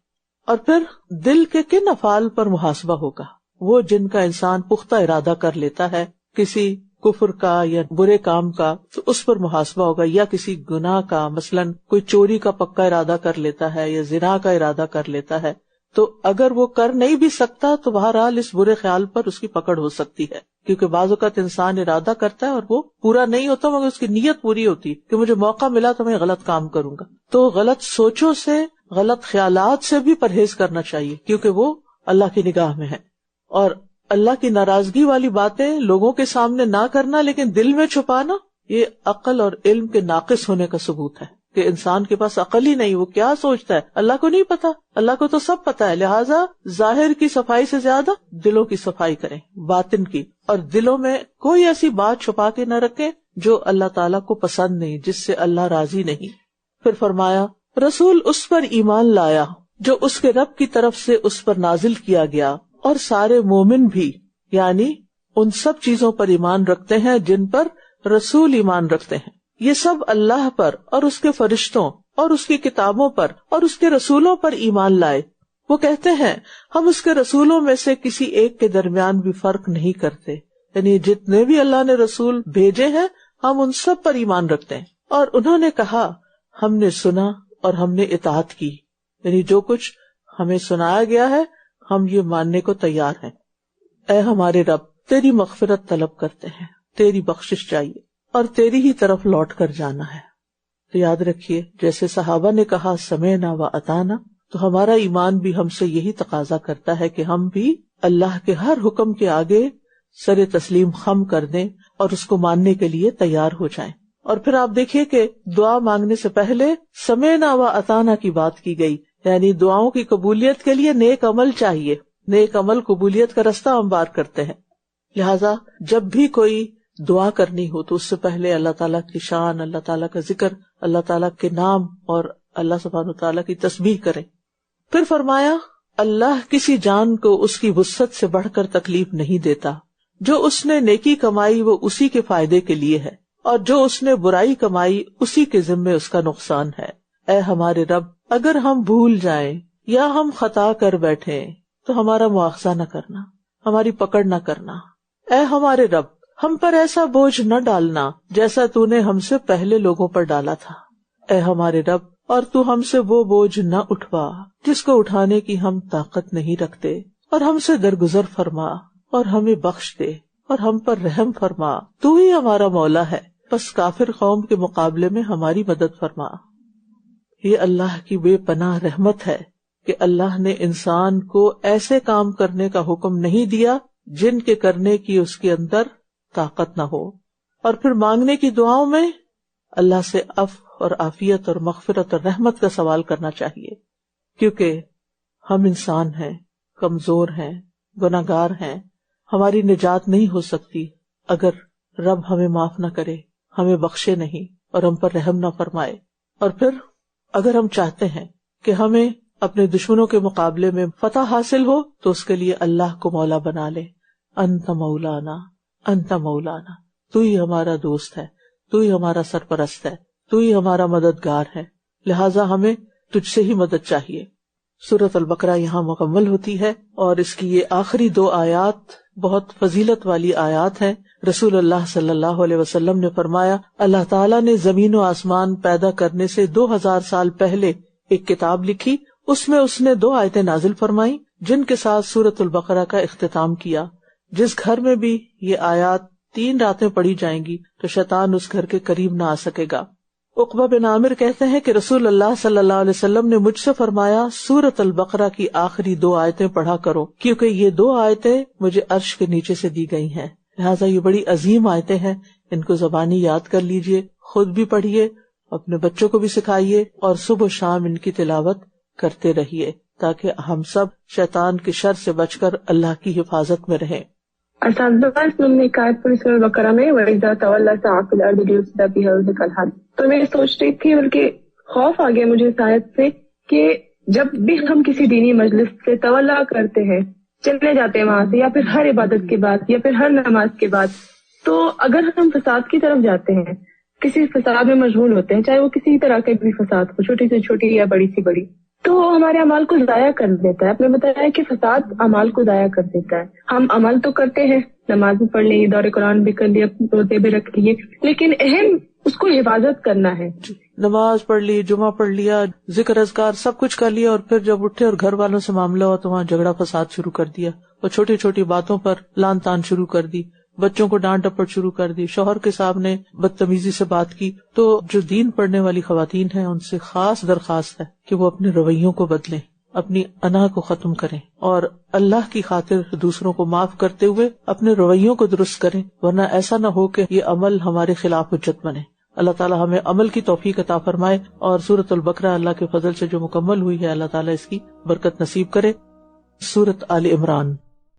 اور پھر دل کے کن افعال پر محاسبہ ہوگا؟ وہ جن کا انسان پختہ ارادہ کر لیتا ہے کسی کفر کا یا برے کام کا، تو اس پر محاسبہ ہوگا. یا کسی گناہ کا، مثلاً کوئی چوری کا پکا ارادہ کر لیتا ہے یا زنا کا ارادہ کر لیتا ہے، تو اگر وہ کر نہیں بھی سکتا تو بہرحال اس برے خیال پر اس کی پکڑ ہو سکتی ہے، کیونکہ بعض اوقات انسان ارادہ کرتا ہے اور وہ پورا نہیں ہوتا، مگر اس کی نیت پوری ہوتی ہے کہ مجھے موقع ملا تو میں غلط کام کروں گا. تو غلط سوچوں سے، غلط خیالات سے بھی پرہیز کرنا چاہیے، کیونکہ وہ اللہ کی نگاہ میں ہے. اور اللہ کی ناراضگی والی باتیں لوگوں کے سامنے نہ کرنا لیکن دل میں چھپانا، یہ عقل اور علم کے ناقص ہونے کا ثبوت ہے کہ انسان کے پاس عقل ہی نہیں، وہ کیا سوچتا ہے اللہ کو نہیں پتا. اللہ کو تو سب پتا ہے، لہٰذا ظاہر کی صفائی سے زیادہ دلوں کی صفائی کریں، باطن کی، اور دلوں میں کوئی ایسی بات چھپا کے نہ رکھیں جو اللہ تعالیٰ کو پسند نہیں، جس سے اللہ راضی نہیں. پھر فرمایا رسول اس پر ایمان لایا جو اس کے رب کی طرف سے اس پر نازل کیا گیا، اور سارے مومن بھی، یعنی ان سب چیزوں پر ایمان رکھتے ہیں جن پر رسول ایمان رکھتے ہیں. یہ سب اللہ پر اور اس کے فرشتوں اور اس کی کتابوں پر اور اس کے رسولوں پر ایمان لائے. وہ کہتے ہیں ہم اس کے رسولوں میں سے کسی ایک کے درمیان بھی فرق نہیں کرتے، یعنی جتنے بھی اللہ نے رسول بھیجے ہیں ہم ان سب پر ایمان رکھتے ہیں. اور انہوں نے کہا ہم نے سنا اور ہم نے اطاعت کی، یعنی جو کچھ ہمیں سنایا گیا ہے ہم یہ ماننے کو تیار ہیں. اے ہمارے رب، تیری مغفرت طلب کرتے ہیں، تیری بخشش چاہیے اور تیری ہی طرف لوٹ کر جانا ہے. تو یاد رکھیے جیسے صحابہ نے کہا سمعنا و اطعنا، تو ہمارا ایمان بھی ہم سے یہی تقاضا کرتا ہے کہ ہم بھی اللہ کے ہر حکم کے آگے سر تسلیم خم کر دیں اور اس کو ماننے کے لیے تیار ہو جائیں. اور پھر آپ دیکھیے کہ دعا مانگنے سے پہلے سمعنا و اطعنا کی بات کی گئی، یعنی دعاؤں کی قبولیت کے لیے نیک عمل چاہیے. نیک عمل قبولیت کا رستہ ہموار کرتے ہیں. لہذا جب بھی کوئی دعا کرنی ہو تو اس سے پہلے اللہ تعالیٰ کی شان، اللہ تعالیٰ کا ذکر، اللہ تعالیٰ کے نام اور اللہ سبحانہ وتعالیٰ کی تسبیح کریں. پھر فرمایا اللہ کسی جان کو اس کی وسعت سے بڑھ کر تکلیف نہیں دیتا. جو اس نے نیکی کمائی وہ اسی کے فائدے کے لیے ہے، اور جو اس نے برائی کمائی اسی کے ذمے اس کا نقصان ہے. اے ہمارے رب، اگر ہم بھول جائیں یا ہم خطا کر بیٹھیں تو ہمارا مواخذہ نہ کرنا، ہماری پکڑ نہ کرنا. اے ہمارے رب، ہم پر ایسا بوجھ نہ ڈالنا جیسا تو نے ہم سے پہلے لوگوں پر ڈالا تھا. اے ہمارے رب، اور تو ہم سے وہ بوجھ نہ اٹھوا جس کو اٹھانے کی ہم طاقت نہیں رکھتے، اور ہم سے درگزر فرما اور ہمیں بخش دے اور ہم پر رحم فرما. تو ہی ہمارا مولا ہے، بس کافر قوم کے مقابلے میں ہماری مدد فرما. یہ اللہ کی بے پناہ رحمت ہے کہ اللہ نے انسان کو ایسے کام کرنے کا حکم نہیں دیا جن کے کرنے کی اس کے اندر طاقت نہ ہو. اور پھر مانگنے کی دعاؤں میں اللہ سے عفو اور عافیت اور مغفرت اور رحمت کا سوال کرنا چاہیے، کیونکہ ہم انسان ہیں، کمزور ہیں، گناہگار ہیں. ہماری نجات نہیں ہو سکتی اگر رب ہمیں معاف نہ کرے، ہمیں بخشے نہیں اور ہم پر رحم نہ فرمائے. اور پھر اگر ہم چاہتے ہیں کہ ہمیں اپنے دشمنوں کے مقابلے میں فتح حاصل ہو تو اس کے لیے اللہ کو مولا بنا لے. انت مولانا، انت مولانا، تو ہی ہمارا دوست ہے، تو ہی ہمارا سرپرست ہے، تو ہی ہمارا مددگار ہے، لہٰذا ہمیں تجھ سے ہی مدد چاہیے. سورۃ البقرہ یہاں مکمل ہوتی ہے اور اس کی یہ آخری 2 آیات بہت فضیلت والی آیات ہیں. رسول اللہ صلی اللہ علیہ وسلم نے فرمایا اللہ تعالیٰ نے زمین و آسمان پیدا کرنے سے 2000 سال پہلے ایک کتاب لکھی، اس میں اس نے 2 آیتیں نازل فرمائیں جن کے ساتھ سورۃ البقرہ کا اختتام کیا. جس گھر میں بھی یہ آیات 3 راتیں پڑھی جائیں گی تو شیطان اس گھر کے قریب نہ آ سکے گا. عقبہ بن عامر کہتے ہیں کہ رسول اللہ صلی اللہ علیہ وسلم نے مجھ سے فرمایا سورۃ البقرہ کی آخری 2 آیتیں پڑھا کرو، کیونکہ یہ 2 آیتیں مجھے عرش کے نیچے سے دی گئی ہیں. لہٰذا یہ بڑی عظیم آیتیں ہیں، ان کو زبانی یاد کر لیجئے، خود بھی پڑھیے، اپنے بچوں کو بھی سکھائیے اور صبح و شام ان کی تلاوت کرتے رہیے تاکہ ہم سب شیطان کے شر سے بچ کر اللہ کی حفاظت میں رہیں. اساتذہ نے ایک آیت پڑھی سورہ بقرہ میں وَإِذَا تَوَلَّى سَعَىٰ فِي الْأَرْضِ لِيُفْسِدَ فِيهَا وَيُهْلِكَ الْحَرْثَ، تو میں سوچ رہی تھی بلکہ خوف آ گیا مجھے اس آیت سے کہ جب بھی ہم کسی دینی مجلس سے تولا کرتے ہیں، چلے جاتے ہیں وہاں سے، یا پھر ہر عبادت کے بعد یا پھر ہر نماز کے بعد، تو اگر ہم فساد کی طرف جاتے ہیں، کسی فساد میں مشغول ہوتے ہیں، چاہے وہ کسی طرح کے بھی فساد ہو، چھوٹی سے چھوٹی یا بڑی سی بڑی، تو ہمارے اعمال کو ضائع کر دیتا ہے. آپ نے بتایا کہ فساد اعمال کو ضائع کر دیتا ہے. ہم عمل تو کرتے ہیں، نماز بھی پڑھ لی، دور قرآن بھی کر لیا، روزے بھی رکھ لیے، لیکن اہم اس کو حفاظت کرنا ہے. نماز پڑھ لی، جمعہ پڑھ لیا، ذکر اذکار سب کچھ کر لیا، اور پھر جب اٹھے اور گھر والوں سے معاملہ ہوا تو وہاں جھگڑا فساد شروع کر دیا، اور چھوٹی چھوٹی باتوں پر لان تان شروع کر دی، بچوں کو ڈانٹ ڈپٹ شروع کر دی، شوہر کے سامنے بدتمیزی سے بات کی. تو جو دین پڑھنے والی خواتین ہیں ان سے خاص درخواست ہے کہ وہ اپنے رویوں کو بدلیں، اپنی انا کو ختم کریں، اور اللہ کی خاطر دوسروں کو معاف کرتے ہوئے اپنے رویوں کو درست کریں، ورنہ ایسا نہ ہو کہ یہ عمل ہمارے خلاف حجت بنے. اللہ تعالیٰ ہمیں عمل کی توفیق عطا فرمائے، اور سورۃ البقرہ اللہ کے فضل سے جو مکمل ہوئی ہے اللہ تعالیٰ اس کی برکت نصیب کرے. سورۃ آل عمران.